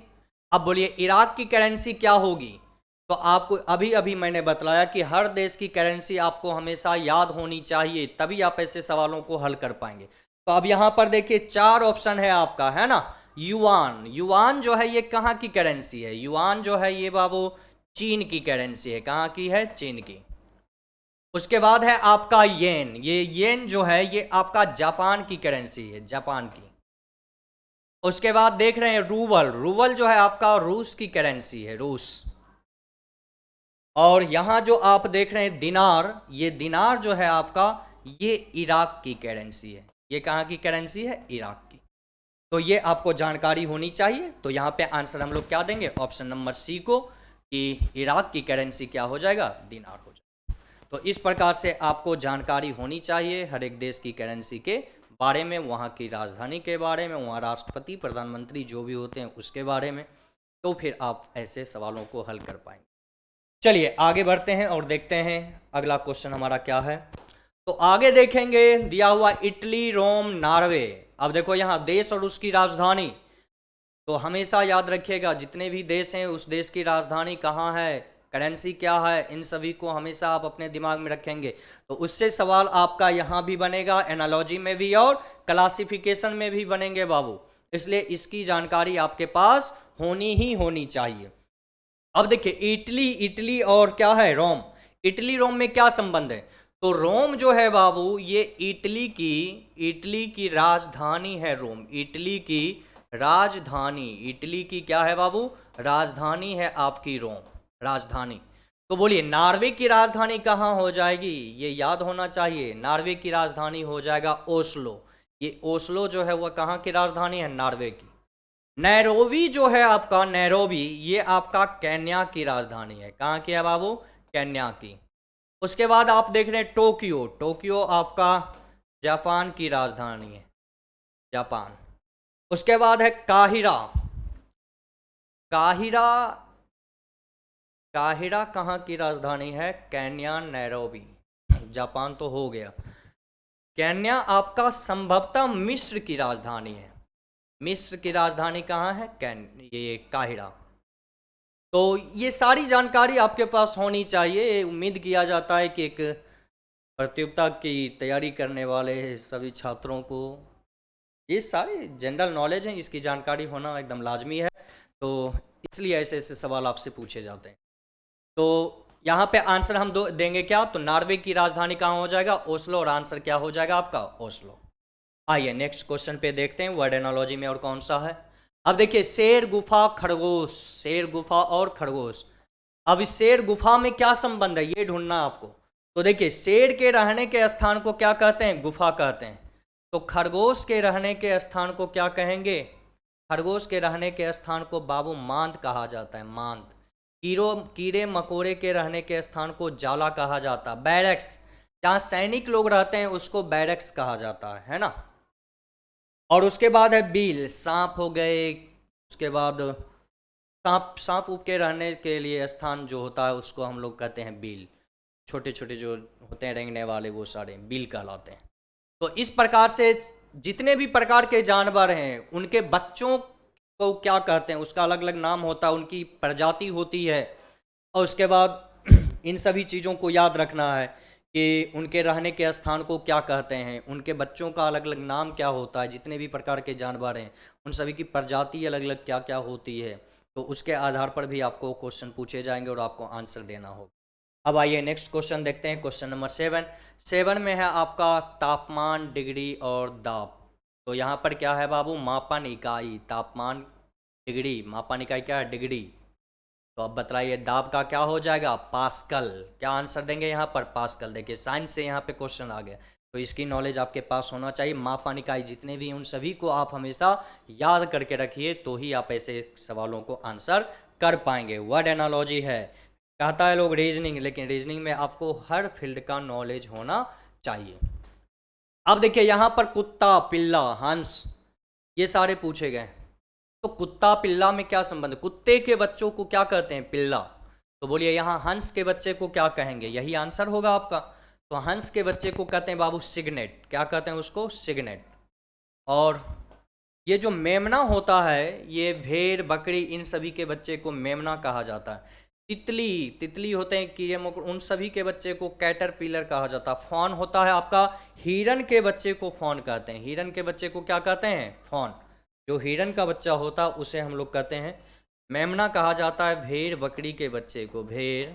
अब बोलिए इराक की करेंसी क्या होगी, तो आपको अभी अभी मैंने बतलाया कि हर देश की करेंसी आपको हमेशा याद होनी चाहिए, तभी आप ऐसे सवालों को हल कर पाएंगे। तो अब यहाँ पर देखिए 4 ऑप्शन है आपका, है ना। युआन, युआन जो है ये कहाँ की करेंसी है, युआन जो है ये बाबू चीन की करेंसी है। कहाँ की है, चीन की। उसके बाद है आपका येन, ये येन जो है ये आपका जापान की करेंसी है, जापान की। उसके बाद देख रहे हैं रूबल, रूबल जो है आपका रूस की करेंसी है, रूस। और यहां जो आप देख रहे हैं दिनार, ये दिनार जो है आपका ये इराक की करेंसी है। ये कहाँ की करेंसी है, इराक की। तो ये आपको जानकारी होनी चाहिए। तो यहाँ पे आंसर हम लोग क्या देंगे, ऑप्शन नंबर सी को, कि इराक की करेंसी क्या हो जाएगा, दिनार हो जाएगा। तो इस प्रकार से आपको जानकारी होनी चाहिए हर एक देश की करेंसी के बारे में, वहाँ की राजधानी के बारे में, वहाँ राष्ट्रपति, प्रधानमंत्री जो भी होते हैं उसके बारे में। तो फिर आप ऐसे सवालों को हल कर पाएंगे। चलिए आगे बढ़ते हैं और देखते हैं अगला क्वेश्चन हमारा क्या है। तो आगे देखेंगे दिया हुआ इटली, रोम, नॉर्वे। अब देखो यहाँ देश और उसकी राजधानी, तो हमेशा याद रखिएगा जितने भी देश हैं उस देश की राजधानी कहाँ है, करेंसी क्या है, इन सभी को हमेशा आप अपने दिमाग में रखेंगे। तो उससे सवाल आपका यहाँ भी बनेगा, एनालॉजी में भी और क्लासिफिकेशन में भी बनेंगे बाबू। इसलिए इसकी जानकारी आपके पास होनी ही होनी चाहिए। अब देखिए इटली, इटली और क्या है, रोम। इटली रोम में क्या संबंध है, तो रोम जो है बाबू ये इटली की राजधानी है। रोम इटली की राजधानी, इटली की क्या है बाबू, राजधानी है आपकी रोम, राजधानी। तो बोलिए नॉर्वे की राजधानी कहाँ हो जाएगी, ये याद होना चाहिए। नॉर्वे की राजधानी हो जाएगा ओस्लो। ये ओस्लो जो है वह कहाँ की राजधानी है, नॉर्वे की। नैरोबी जो है आपका, नैरोबी ये आपका केन्या की राजधानी है। कहाँ की है बाबू, केन्या की। उसके बाद आप देख रहे हैं टोक्यो। टोक्यो आपका जापान की राजधानी है, जापान। उसके बाद है काहिरा। काहिरा, काहिरा कहाँ की राजधानी है? Kenya, Nairobi. जापान तो हो गया। केन्या आपका संभवतः मिस्र की राजधानी है। मिस्र की राजधानी कहाँ है? ये काहिरा। तो ये सारी जानकारी आपके पास होनी चाहिए। उम्मीद किया जाता है कि एक प्रतियोगिता की तैयारी करने वाले सभी छात्रों को ये सारी जनरल नॉलेज है, इसकी जानकारी होना एकदम लाजमी है। तो इसलिए ऐसे ऐसे सवाल आपसे पूछे जाते हैं। तो यहाँ पे आंसर हम देंगे क्या? तो नॉर्वे की राजधानी कहाँ हो जाएगा? ओस्लो। और आंसर क्या हो जाएगा आपका? ओस्लो। आइए नेक्स्ट क्वेश्चन पे देखते हैं वर्ड एनालॉजी में और कौन सा है। अब देखिए, शेर, गुफा, खरगोश। शेर, गुफा और खरगोश। अब इस शेर गुफा में क्या संबंध है ये ढूंढना आपको। तो देखिए, शेर के रहने के स्थान को क्या कहते हैं? गुफा कहते हैं। तो खरगोश के रहने के स्थान को क्या कहेंगे? खरगोश के रहने के स्थान को बाबू मांद कहा जाता है, मांद। कीड़े मकोड़े के रहने के स्थान को जाला कहा जाता है, बैरक्स। जहाँ सैनिक लोग रहते हैं उसको बैरक्स कहा जाता है ना। और उसके बाद है बील, सांप हो गए। उसके बाद सांप, सांप उप के रहने के लिए स्थान जो होता है उसको हम लोग कहते हैं बील। छोटे छोटे जो होते हैं रेंगने वाले वो सारे बील कहलाते हैं। तो इस प्रकार से जितने भी प्रकार के जानवर हैं उनके बच्चों को क्या कहते हैं, उसका अलग अलग नाम होता है, उनकी प्रजाति होती है। और उसके बाद इन सभी चीज़ों को याद रखना है कि उनके रहने के स्थान को क्या कहते हैं, उनके बच्चों का अलग अलग नाम क्या होता है, जितने भी प्रकार के जानवर हैं उन सभी की प्रजाति अलग अलग क्या क्या होती है। तो उसके आधार पर भी आपको क्वेश्चन पूछे जाएंगे और आपको आंसर देना होगा। अब आइए नेक्स्ट क्वेश्चन देखते हैं, क्वेश्चन नंबर 7 में है आपका तापमान, डिग्री और दाब। तो यहाँ पर क्या है बाबू? मापन इकाई। तापमान, डिग्री, मापन इकाई क्या है? डिग्री। तो अब बताइए दाब का क्या हो जाएगा? पास्कल। क्या आंसर देंगे यहाँ पर? पास्कल। देखिए साइंस से यहाँ पे क्वेश्चन आ गया, तो इसकी नॉलेज आपके पास होना चाहिए। मापन इकाई जितने भी उन सभी को आप हमेशा याद करके रखिए, तो ही आप ऐसे सवालों को आंसर कर पाएंगे। वर्ड एनालॉजी है, कहता है लोग रीजनिंग, लेकिन रीजनिंग में आपको हर फील्ड का नॉलेज होना चाहिए। अब देखिए यहाँ पर कुत्ता, पिल्ला, हंस, ये सारे पूछे गए। तो कुत्ता पिल्ला में क्या संबंध? कुत्ते के बच्चों को क्या कहते हैं? पिल्ला। तो बोलिए यहाँ हंस के बच्चे को क्या कहेंगे? यही आंसर होगा आपका। तो हंस के बच्चे को कहते हैं बाबू सिग्नेट। क्या कहते हैं उसको? सिग्नेट। और ये जो मेमना होता है, ये भेड़, बकरी, इन सभी के बच्चे को मेमना कहा जाता है। तितली, तितली होते हैं कीड़े मकोड़े, उन सभी के बच्चे को कैटरपिलर कहा जाता है। फॉन होता है आपका, हिरन के बच्चे को फॉन कहते हैं। हिरन के बच्चे को क्या कहते हैं? फॉन। जो हिरन का बच्चा होता है उसे हम लोग कहते हैं मेमना कहा जाता है। भेड़ बकरी के बच्चे को, भेड़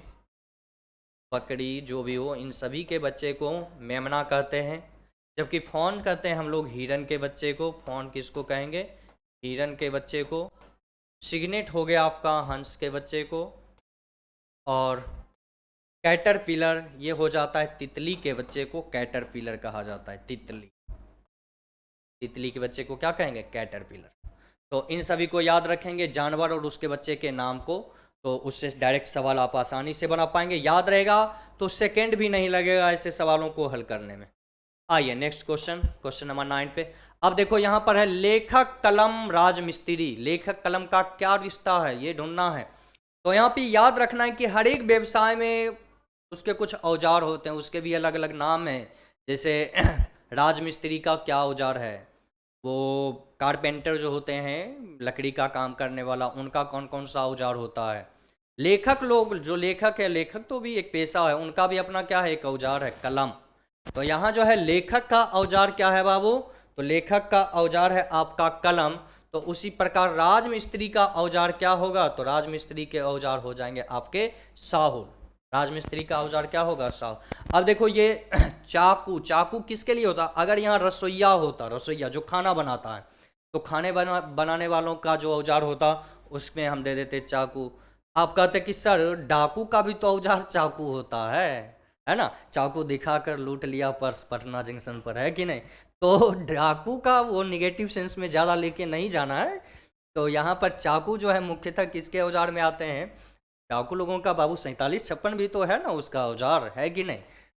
बकरी जो भी हो, इन सभी के बच्चे को मेमना कहते हैं। जबकि फॉन कहते हैं हम लोग हिरन के बच्चे को। फॉन किसको कहेंगे? हिरन के बच्चे को। सिग्नेट हो गया आपका हंस के बच्चे को। और कैटरपिलर ये हो जाता है तितली के बच्चे को, कैटरपिलर कहा जाता है। तितली, तितली के बच्चे को क्या कहेंगे? कैटरपिलर। तो इन सभी को याद रखेंगे, जानवर और उसके बच्चे के नाम को, तो उससे डायरेक्ट सवाल आप आसानी से बना पाएंगे। याद रहेगा तो सेकंड भी नहीं लगेगा ऐसे सवालों को हल करने में। आइए नेक्स्ट क्वेश्चन, क्वेश्चन नंबर 9 पे। अब देखो यहाँ पर है लेखक, कलम, राजमिस्त्री। लेखक कलम का क्या रिश्ता है ये ढूंढना है। तो यहाँ पे याद रखना है कि हर एक व्यवसाय में उसके कुछ औजार होते हैं, उसके भी अलग अलग नाम हैं। जैसे राजमिस्त्री का क्या औजार है? वो कारपेंटर जो होते हैं, लकड़ी का काम करने वाला, उनका कौन कौन सा औजार होता है। लेखक लोग, जो लेखक है, लेखक तो भी एक पेशा है, उनका भी अपना क्या है? एक औजार है, कलम। तो यहाँ जो है लेखक का औजार क्या है बाबू? तो लेखक का औजार है आपका कलम। तो उसी प्रकार राजमिस्त्री का औजार क्या होगा? तो राजमिस्त्री के औजार हो जाएंगे आपके साहुल। राजमिस्त्री का औजार क्या होगा? साहुल। अब देखो ये चाकू, चाकू किसके लिए होता? अगर यहाँ रसोइया होता, रसोइया जो खाना बनाता है, तो खाने बनाने वालों का जो औजार होता उसमें हम दे देते चाकू। आप कहते कि सर डाकू का भी तो औजार चाकू होता है ना? चाकू दिखाकर लूट लिया पर्स पटना जंक्शन पर, है कि नहीं? तो डाकू का वो निगेटिव सेंस में ज़्यादा लेके नहीं जाना है। तो यहाँ पर चाकू जो है मुख्यतः किसके औजार में आते हैं? डाकू लोगों का बाबू 4756 भी तो है ना उसका औजार, है कि नहीं?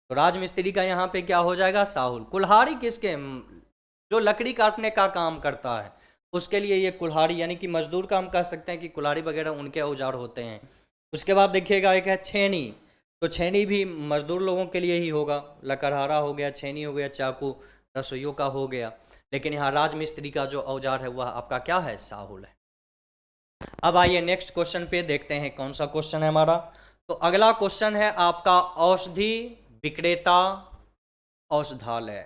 तो राजमिस्त्री का यहाँ पे क्या हो जाएगा? साहुल। कुल्हाड़ी किसके? जो लकड़ी काटने का काम करता है उसके लिए ये कुल्हाड़ी, यानी कि मजदूर का हम कह सकते हैं कि कुल्हाड़ी वगैरह उनके औजार होते हैं। उसके बाद देखिएगा एक है छेनी, तो छेनी भी मजदूर लोगों के लिए ही होगा। लकड़हारा हो गया, छेनी हो गया, चाकू रसोइयों का हो गया। लेकिन यहाँ राजमिस्त्री का जो औजार है वह आपका क्या है? साहुल है। अब आइए नेक्स्ट क्वेश्चन पे देखते हैं कौन सा क्वेश्चन है हमारा। तो अगला क्वेश्चन है आपका औषधि विक्रेता औषधालय।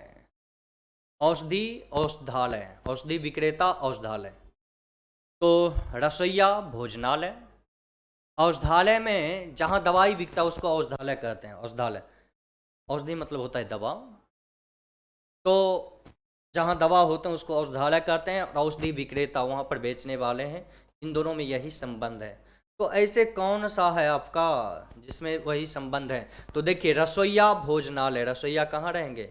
औषधि औषधालय, औषधि विक्रेता औषधालय। तो रसोइया भोजनालय। औषधालय में जहाँ दवाई बिकता है उसको औषधालय कहते हैं। औषधालय, औषधि मतलब होता है दवा, तो जहाँ दवा होते हैं उसको औषधालय कहते हैं। और औषधि विक्रेता वहाँ पर बेचने वाले हैं। इन दोनों में यही संबंध है। तो ऐसे कौन सा है आपका जिसमें वही संबंध है? तो देखिए रसोइया भोजनालय, रसोइया कहाँ रहेंगे?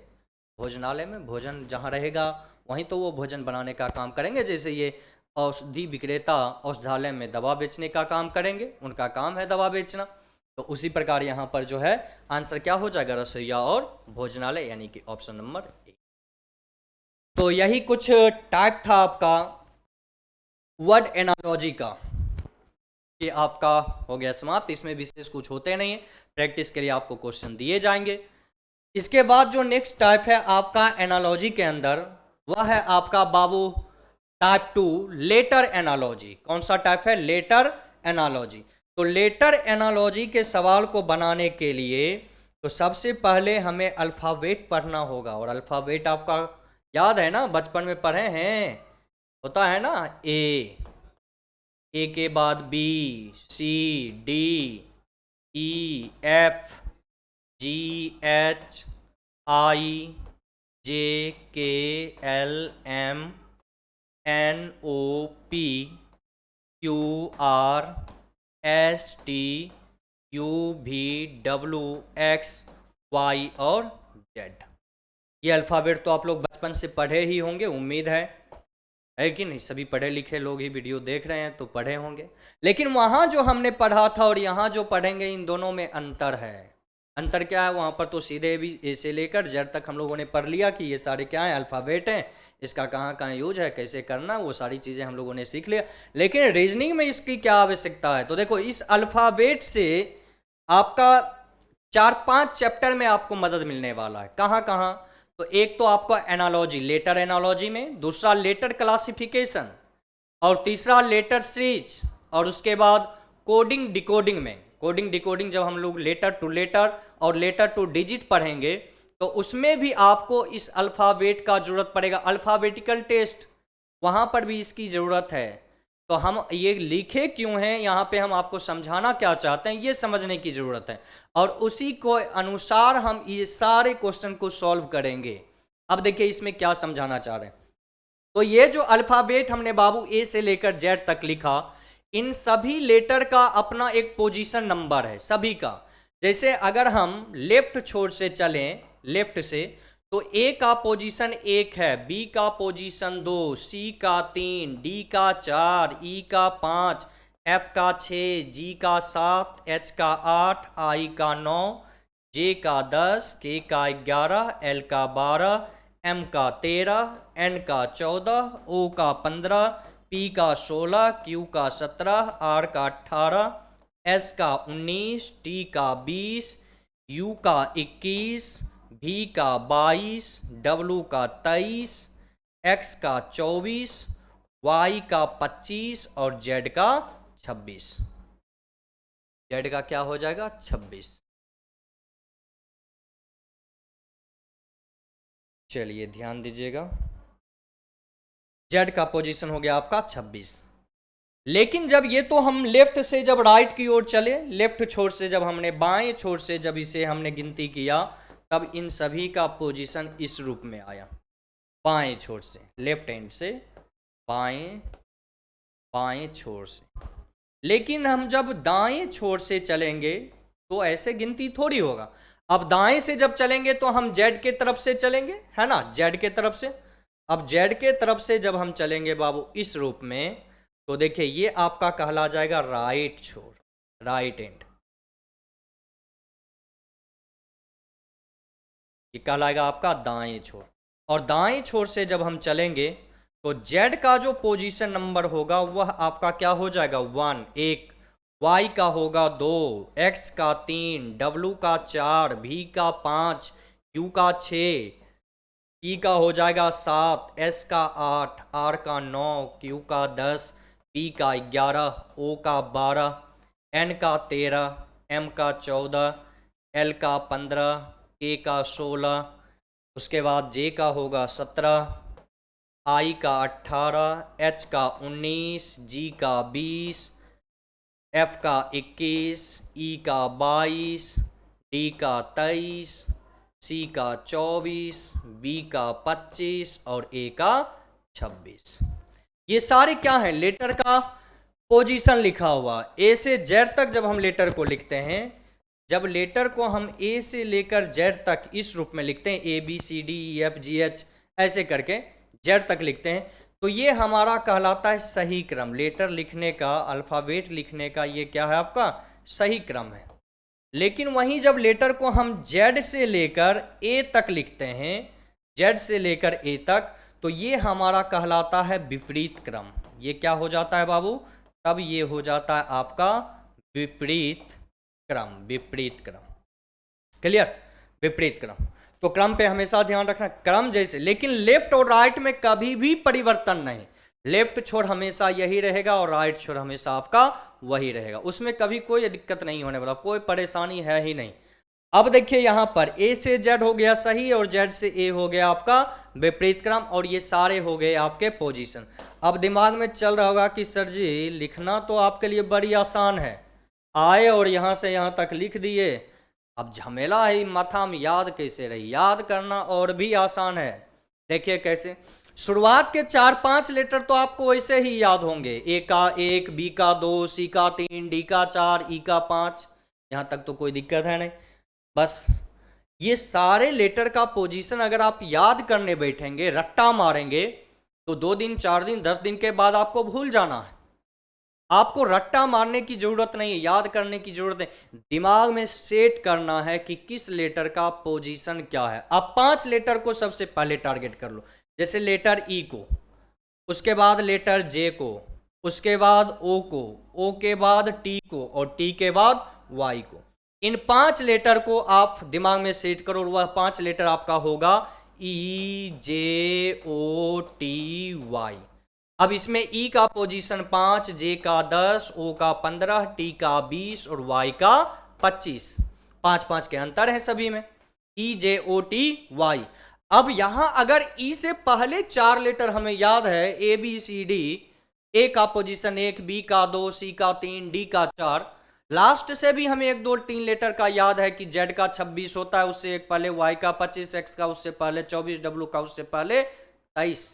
भोजनालय में। भोजन जहाँ रहेगा वहीं तो वो भोजन बनाने का काम करेंगे। जैसे ये औषधि विक्रेता औषधालय में दवा बेचने का काम करेंगे, उनका काम है दवा बेचना। तो उसी प्रकार यहाँ पर जो है आंसर क्या हो जाएगा? रसोइया और भोजनालय, यानी कि ऑप्शन नंबर ए। तो यही कुछ टाइप था आपका वर्ड एनालॉजी का, कि आपका हो गया समाप्त। इसमें विशेष कुछ होते नहीं है, प्रैक्टिस के लिए आपको क्वेश्चन दिए जाएंगे। इसके बाद जो नेक्स्ट टाइप है आपका एनालॉजी के अंदर, वह है आपका बाबू टाइप 2 लेटर एनालॉजी। कौन सा टाइप है? Letter analogy. तो लेटर एनालॉजी के सवाल को बनाने के लिए तो सबसे पहले हमें अल्फ़ाबेट पढ़ना होगा। और अल्फ़ाबेट आपका याद है ना, बचपन में पढ़े हैं, होता है ना ए के बाद B, C, D, E, F, G, H, I, J, K, L, M, N, O, P, Q, R, S, T, U, V, W, X, Y और जेड। ये अल्फ़ाबेट तो आप लोग बचपन से पढ़े ही होंगे, उम्मीद है कि नहीं? सभी पढ़े लिखे लोग ही वीडियो देख रहे हैं तो पढ़े होंगे। लेकिन वहाँ जो हमने पढ़ा था और यहाँ जो पढ़ेंगे, इन दोनों में अंतर है। अंतर क्या है? वहाँ पर तो सीधे भी ए से लेकर जेड तक हम लोगों ने पढ़ लिया कि ये सारे क्या हैं? अल्फ़ाबेट हैं। इसका कहाँ कहाँ यूज है, कैसे करना, वो सारी चीज़ें हम लोगों ने सीख लिया। लेकिन रीजनिंग में इसकी क्या आवश्यकता है? तो देखो इस अल्फ़ाबेट से आपका 4-5 चैप्टर में आपको मदद मिलने वाला है। कहाँ कहाँ? तो एक तो आपका एनालॉजी, लेटर एनालॉजी में, दूसरा लेटर क्लासिफिकेशन, और तीसरा लेटर सीरीज, और उसके बाद कोडिंग डिकोडिंग में। कोडिंग डिकोडिंग जब हम लोग लेटर टू लेटर और लेटर टू डिजिट पढ़ेंगे तो उसमें भी आपको इस अल्फ़ाबेट का ज़रूरत पड़ेगा। अल्फ़ाबेटिकल टेस्ट, वहाँ पर भी इसकी ज़रूरत है। तो हम ये लिखे क्यों हैं यहाँ पे, हम आपको समझाना क्या चाहते हैं ये समझने की ज़रूरत है। और उसी को अनुसार हम ये सारे क्वेश्चन को सॉल्व करेंगे। अब देखिए इसमें क्या समझाना चाह रहे हैं। तो ये जो अल्फ़ाबेट हमने बाबू ए से लेकर जेड तक लिखा, इन सभी लेटर का अपना एक पोजीशन नंबर है सभी का। जैसे अगर हम लेफ्ट छोर से चलें, लेफ्ट से, तो ए का पोजीशन 1 है, बी का पोजीशन 2, सी का 3, डी का 4, ई का 5, एफ का 6, जी का 7, एच का 8, आई का 9, जे का 10, के का 11, एल का 12, एम का 13, एन का 14, ओ का 15, पी का 16, क्यू का 17, आर का 18, एस का 19, टी का 20, यू का 21, भी का 22, डब्ल्यू का 23, एक्स का 24, वाई का 25 और जेड का 26। जेड का क्या हो जाएगा? 26। चलिए ध्यान दीजिएगा, जेड का पोजीशन हो गया आपका 26। लेकिन जब ये तो हम लेफ्ट से जब राइट की ओर चले, लेफ्ट छोर से जब हमने बाएं छोर से जब इसे हमने गिनती किया, तब इन सभी का पोजीशन इस रूप में आया। बाएं छोर से, लेफ्ट हैंड से बाएं, बाएं छोर से। लेकिन हम जब दाएं छोर से चलेंगे तो ऐसे गिनती थोड़ी होगा। अब दाएं से जब चलेंगे तो हम जेड के तरफ से चलेंगे, है ना, जेड के तरफ से। अब जेड के तरफ से जब हम चलेंगे बाबू इस रूप में, तो देखिए ये आपका कहला जाएगा राइट छोर। राइट एंड, ये कहलाएगा आपका दाएं छोर। और दाएं छोर से जब हम चलेंगे तो z का जो पोजीशन नंबर होगा वह आपका क्या हो जाएगा 1 1, y का होगा 2, x का 3, w का 4, v का 5, q का 6, t का हो जाएगा 7, s का 8, r का 9, q का 10, p का 11, o का 12, n का 13, m का 14, l का 15, k का 16, उसके बाद j का होगा 17, I का 18, H का 19, G का 20, F का 21, E का 22, D का 23, C का 24, B का 25 और A का 26। ये सारे क्या हैं, लेटर का पोजीशन लिखा हुआ। A से Z तक जब हम लेटर को लिखते हैं, जब लेटर को हम A से लेकर Z तक इस रूप में लिखते हैं, A B C D E F G H ऐसे करके Z तक लिखते हैं, तो ये हमारा कहलाता है सही क्रम। लेटर लिखने का, अल्फ़ाबेट लिखने का ये क्या है आपका सही क्रम है। लेकिन वहीं जब लेटर को हम Z से लेकर A तक लिखते हैं, Z से लेकर A तक, तो ये हमारा कहलाता है विपरीत क्रम। ये क्या हो जाता है बाबू, तब ये हो जाता है आपका विपरीत क्रम। विपरीत क्रम, क्लियर, विपरीत क्रम। तो क्रम पे हमेशा ध्यान रखना, क्रम जैसे, लेकिन लेफ्ट और राइट में कभी भी परिवर्तन नहीं। लेफ्ट छोर हमेशा यही रहेगा और राइट छोर हमेशा आपका वही रहेगा, उसमें कभी कोई दिक्कत नहीं होने वाला, कोई परेशानी है ही नहीं। अब देखिए यहां पर A से Z हो गया सही और Z से A हो गया आपका विपरीत क्रम, और ये सारे हो गए आपके पोजीशन। अब दिमाग में चल रहा होगा कि सर जी लिखना तो आपके लिए बड़ी आसान है, आए और यहां से यहां तक लिख दिए, अब झमेला है माथा में याद कैसे रही। याद करना और भी आसान है। देखिए कैसे, शुरुआत के 4-5 लेटर तो आपको वैसे ही याद होंगे, ए का 1, बी का 2, सी का 3, डी का 4, ई का 5, यहां तक तो कोई दिक्कत है नहीं। बस ये सारे लेटर का पोजीशन अगर आप याद करने बैठेंगे, रट्टा मारेंगे, तो 2 दिन 4 दिन 10 दिन के बाद आपको भूल जाना है। आपको रट्टा मारने की जरूरत नहीं है, याद करने की जरूरत है, दिमाग में सेट करना है कि किस लेटर का पोजीशन क्या है। अब 5 लेटर को सबसे पहले टारगेट कर लो, जैसे लेटर ई को, उसके बाद लेटर जे को, उसके बाद ओ को, ओ के बाद टी को और टी के बाद वाई को। इन 5 लेटर को आप दिमाग में सेट करो और वह 5 लेटर आपका होगा ई जे ओ टी वाई। अब इसमें ई का पोजीशन 5, जे का 10, ओ का 15, टी का 20 और वाई का 25। 5-5 के अंतर है सभी में, ई जे ओ टी वाई। अब यहां अगर ई से पहले 4 लेटर हमें याद है, ए बी सी डी, ए का पोजीशन 1, बी का 2, सी का 3, डी का 4, लास्ट से भी हमें 1 2 3 लेटर का याद है कि जेड का 26 होता है, उससे एक पहले वाई का 25, एक्स का उससे पहले 24, डब्ल्यू का उससे पहले 23।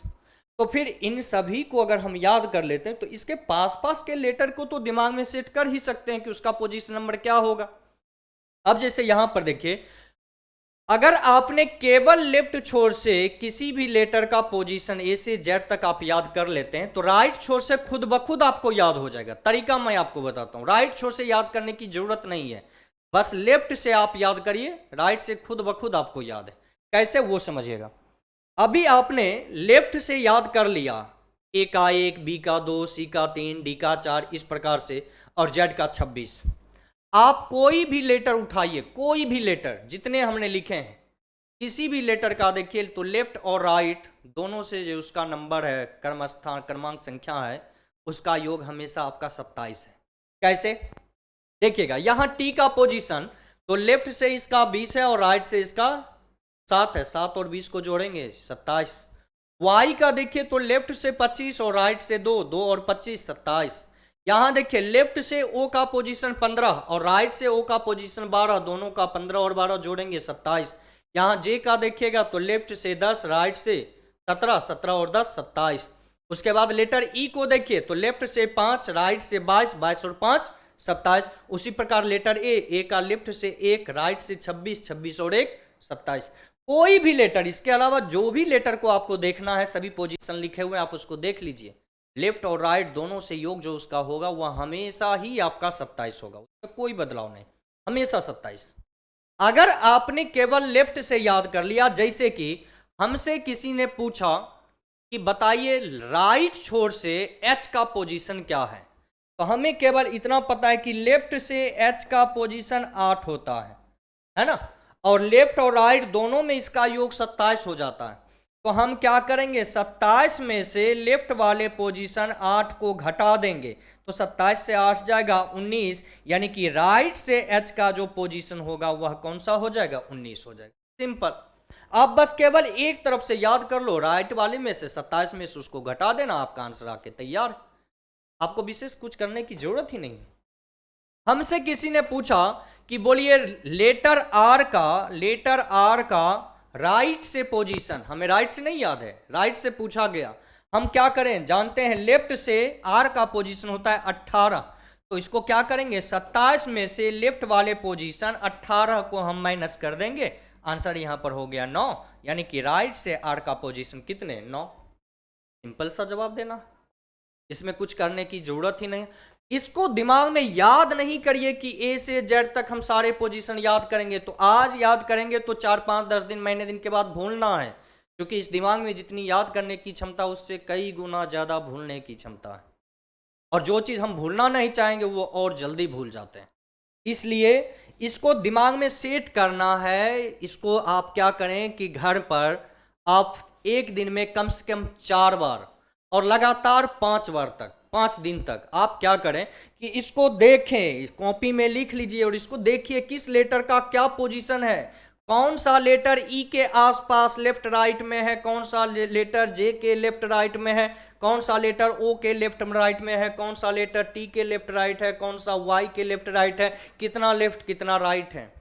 तो फिर इन सभी को अगर हम याद कर लेते हैं तो इसके पास पास के लेटर को तो दिमाग में सेट कर ही सकते हैं कि उसका पोजीशन नंबर क्या होगा। अब जैसे यहां पर देखिए, अगर आपने केवल लेफ्ट छोर से किसी भी लेटर का पोजीशन ए से जेड तक आप याद कर लेते हैं तो राइट छोर से खुद ब खुद आपको याद हो जाएगा। तरीका मैं आपको बताता हूं, राइट छोर से याद करने की जरूरत नहीं है, बस लेफ्ट से आप याद करिए, राइट से खुद ब खुद आपको याद है। कैसे वो समझिएगा। अभी आपने लेफ्ट से याद कर लिया, ए का 1, बी का 2, सी का 3, डी का 4 इस प्रकार से और जेड का 26। आप कोई भी लेटर उठाइए, कोई भी लेटर जितने हमने लिखे हैं, किसी भी लेटर का देखिए तो लेफ्ट और राइट दोनों से जो उसका नंबर है, क्रमस्थान क्रमांक संख्या है, उसका योग हमेशा आपका 27 है। कैसे देखिएगा, यहां टी का पोजीशन तो लेफ्ट से इसका 20 है और राइट से इसका 7 है, 7 और 20 को जोड़ेंगे 27। वाई का देखिए तो लेफ्ट से 25 और राइट से 2, 2 और 25 27। यहां देखिए लेफ्ट से ओ का पोजीशन 15 और राइट से ओ का पोजीशन 12, दोनों का 15 और 12 जोड़ेंगे 27। यहां जे का देखिएगा तो लेफ्ट से 10, राइट से 17, 17 और 10 27। उसके बाद लेटर ई को देखिए तो लेफ्ट से 5, राइट से 22, 22 और 5 27। उसी प्रकार लेटर ए का लेफ्ट से 1, राइट से 26, 26 और 1 27। कोई भी लेटर, इसके अलावा जो भी लेटर को आपको देखना है, सभी पोजीशन लिखे हुए आप उसको देख लीजिए, लेफ्ट और राइट दोनों से योग जो उसका होगा वह हमेशा ही आपका 27 होगा, उसमें कोई बदलाव नहीं, हमेशा 27। अगर आपने केवल लेफ्ट से याद कर लिया, जैसे कि हमसे किसी ने पूछा कि बताइए राइट छोर से एच का पोजीशन क्या है, तो हमें केवल इतना पता है कि लेफ्ट से एच का पोजीशन 8 होता है ना, और लेफ्ट और राइट दोनों में इसका योग 27 हो जाता है। तो हम क्या करेंगे, 27 में से लेफ्ट वाले पोजीशन 8 को घटा देंगे, तो 27 से 8 जाएगा 19, यानी कि राइट से एच का जो पोजीशन होगा वह कौन सा हो जाएगा, 19 हो जाएगा। सिंपल। आप बस केवल एक तरफ से याद कर लो, राइट वाले में से 27 में से उसको घटा देना, आपका आंसर आके तैयार। आपको विशेष कुछ करने की जरूरत ही नहीं। हमसे किसी ने पूछा कि बोलिए लेटर आर का राइट से पोजीशन, हमें राइट से नहीं याद है, राइट से पूछा गया, हम क्या करें, जानते हैं लेफ्ट से आर का पोजीशन होता है 18, तो इसको क्या करेंगे, 27 में से लेफ्ट वाले पोजीशन 18 को हम माइनस कर देंगे, आंसर यहां पर हो गया 9, यानी कि राइट से आर का पोजीशन कितने, 9। सिंपल सा जवाब देना, इसमें कुछ करने की जरूरत ही नहीं। इसको दिमाग में याद नहीं करिए कि ए से जेड तक हम सारे पोजीशन याद करेंगे, तो आज याद करेंगे तो 4-5-10 दिन महीने दिन के बाद भूलना है, क्योंकि इस दिमाग में जितनी याद करने की क्षमता उससे कई गुना ज्यादा भूलने की क्षमता है, और जो चीज हम भूलना नहीं चाहेंगे वो और जल्दी भूल जाते हैं। इसलिए इसको दिमाग में सेट करना है। इसको आप क्या करें कि घर पर आप एक दिन में कम से कम 4 बार और लगातार 5 बार तक, 5 दिन तक आप क्या करें कि इसको देखें, कॉपी में लिख लीजिए और इसको देखिए किस लेटर का क्या पोजीशन है, कौन सा लेटर ई के आसपास लेफ्ट राइट में है, कौन सा लेटर जे के लेफ्ट राइट में है, कौन सा लेटर ओ के लेफ्ट राइट में है, कौन सा लेटर टी के लेफ्ट राइट है, कौन सा वाई के लेफ्ट राइट है, कितना लेफ्ट कितना राइट है।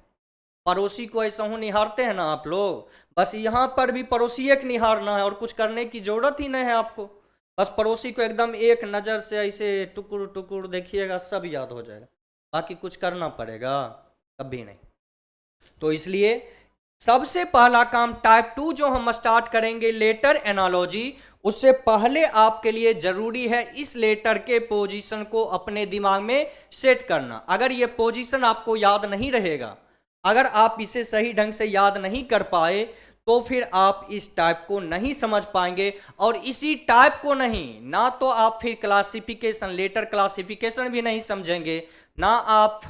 पड़ोसी को ऐसा हूं निहारते हैं ना आप लोग, बस यहां पर भी पड़ोसी एक निहारना है और कुछ करने की जरूरत ही नहीं है आपको, बस पड़ोसी को एकदम एक नज़र से ऐसे टुकुर टुकुर देखिएगा, सब याद हो जाएगा, बाकी कुछ करना पड़ेगा कभी नहीं। तो इसलिए सबसे पहला काम टाइप 2 जो हम स्टार्ट करेंगे लेटर एनालॉजी, उससे पहले आपके लिए जरूरी है इस लेटर के पोजीशन को अपने दिमाग में सेट करना। अगर ये पोजीशन आपको याद नहीं रहेगा, अगर आप इसे सही ढंग से याद नहीं कर पाए, तो फिर आप इस टाइप को नहीं समझ पाएंगे, और इसी टाइप को नहीं ना तो आप फिर क्लासिफिकेशन, लेटर क्लासिफिकेशन भी नहीं समझेंगे, ना आप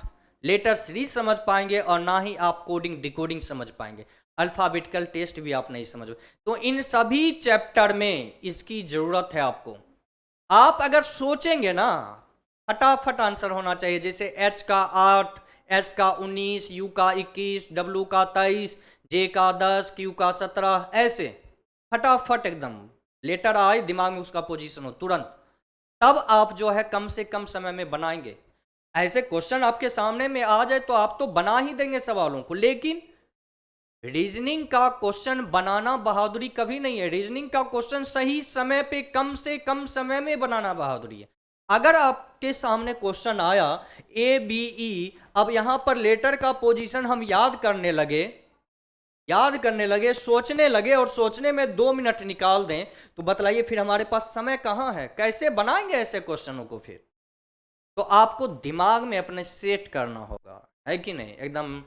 लेटर सीरीज समझ पाएंगे, और ना ही आप कोडिंग डिकोडिंग समझ पाएंगे, अल्फाबेटिकल टेस्ट भी आप नहीं समझ। तो इन सभी चैप्टर में इसकी जरूरत है आपको। आप अगर सोचेंगे ना, फटाफट आंसर होना चाहिए, जैसे एच का 8, एच का 19, यू का 21, डब्ल्यू का 23, जे का 10, क्यू का 17, ऐसे फटाफट एकदम लेटर आए दिमाग में उसका पोजीशन हो तुरंत, तब आप जो है कम से कम समय में बनाएंगे। ऐसे क्वेश्चन आपके सामने में आ जाए तो आप तो बना ही देंगे सवालों को, लेकिन रीजनिंग का क्वेश्चन बनाना बहादुरी कभी नहीं है। रीजनिंग का क्वेश्चन सही समय पे कम से कम समय में बनाना बहादुरी है। अगर आपके सामने क्वेश्चन आया ए बी ई, अब यहां पर लेटर का पोजीशन हम याद करने लगे, सोचने लगे, और सोचने में 2 मिनट निकाल दें, तो बतलाइए फिर हमारे पास समय कहां है, कैसे बनाएंगे ऐसे क्वेश्चनों को फिर। तो आपको दिमाग में अपने सेट करना होगा, है कि नहीं, एकदम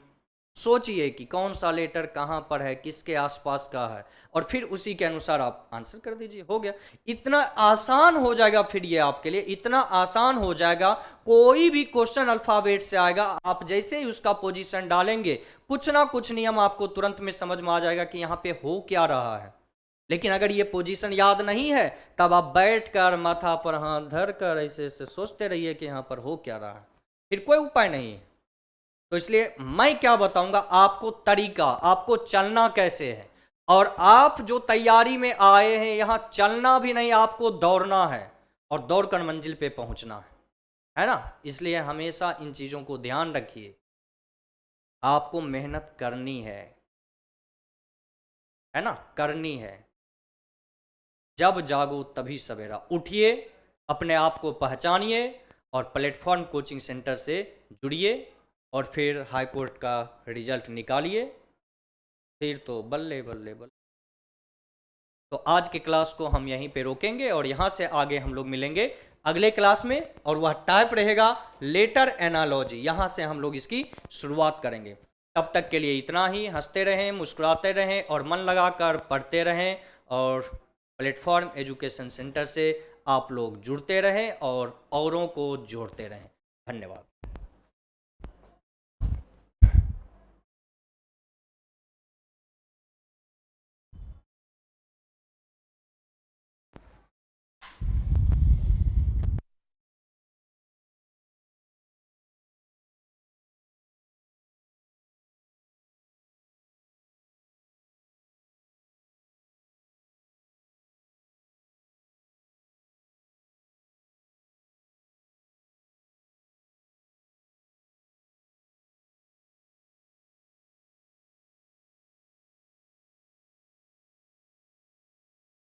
सोचिए कि कौन सा लेटर कहाँ पर है, किसके आसपास का है, और फिर उसी के अनुसार आप आंसर कर दीजिए, हो गया। इतना आसान हो जाएगा फिर ये आपके लिए, इतना आसान हो जाएगा। कोई भी क्वेश्चन अल्फाबेट से आएगा, आप जैसे ही उसका पोजीशन डालेंगे, कुछ ना कुछ नियम आपको तुरंत में समझ में आ जाएगा कि यहाँ पे हो क्या रहा है। लेकिन अगर ये पोजीशन याद नहीं है, तब आप बैठकर माथा पर हाथ धर कर ऐसे ऐसे सोचते रहिए कि यहाँ पर हो क्या रहा है, फिर कोई उपाय नहीं है। तो इसलिए मैं क्या बताऊंगा आपको तरीका, आपको चलना कैसे है, और आप जो तैयारी में आए हैं यहां चलना भी नहीं, आपको दौड़ना है, और दौड़कर मंजिल पे पहुंचना है ना। इसलिए हमेशा इन चीजों को ध्यान रखिए, आपको मेहनत करनी है ना, करनी है। जब जागो तभी सवेरा, उठिए, अपने आप को पहचानिए, और प्लेटफॉर्म कोचिंग सेंटर से जुड़िए, और फिर हाई कोर्ट का रिजल्ट निकालिए, फिर तो बल्ले बल्ले बल्ले। तो आज के क्लास को हम यहीं पे रोकेंगे और यहाँ से आगे हम लोग मिलेंगे अगले क्लास में, और वह टाइप रहेगा लेटर एनालॉजी। यहाँ से हम लोग इसकी शुरुआत करेंगे। तब तक के लिए इतना ही। हंसते रहें, मुस्कुराते रहें और मन लगाकर पढ़ते रहें, और प्लेटफॉर्म एजुकेशन सेंटर से आप लोग जुड़ते रहें और औरों को जोड़ते रहें। धन्यवाद।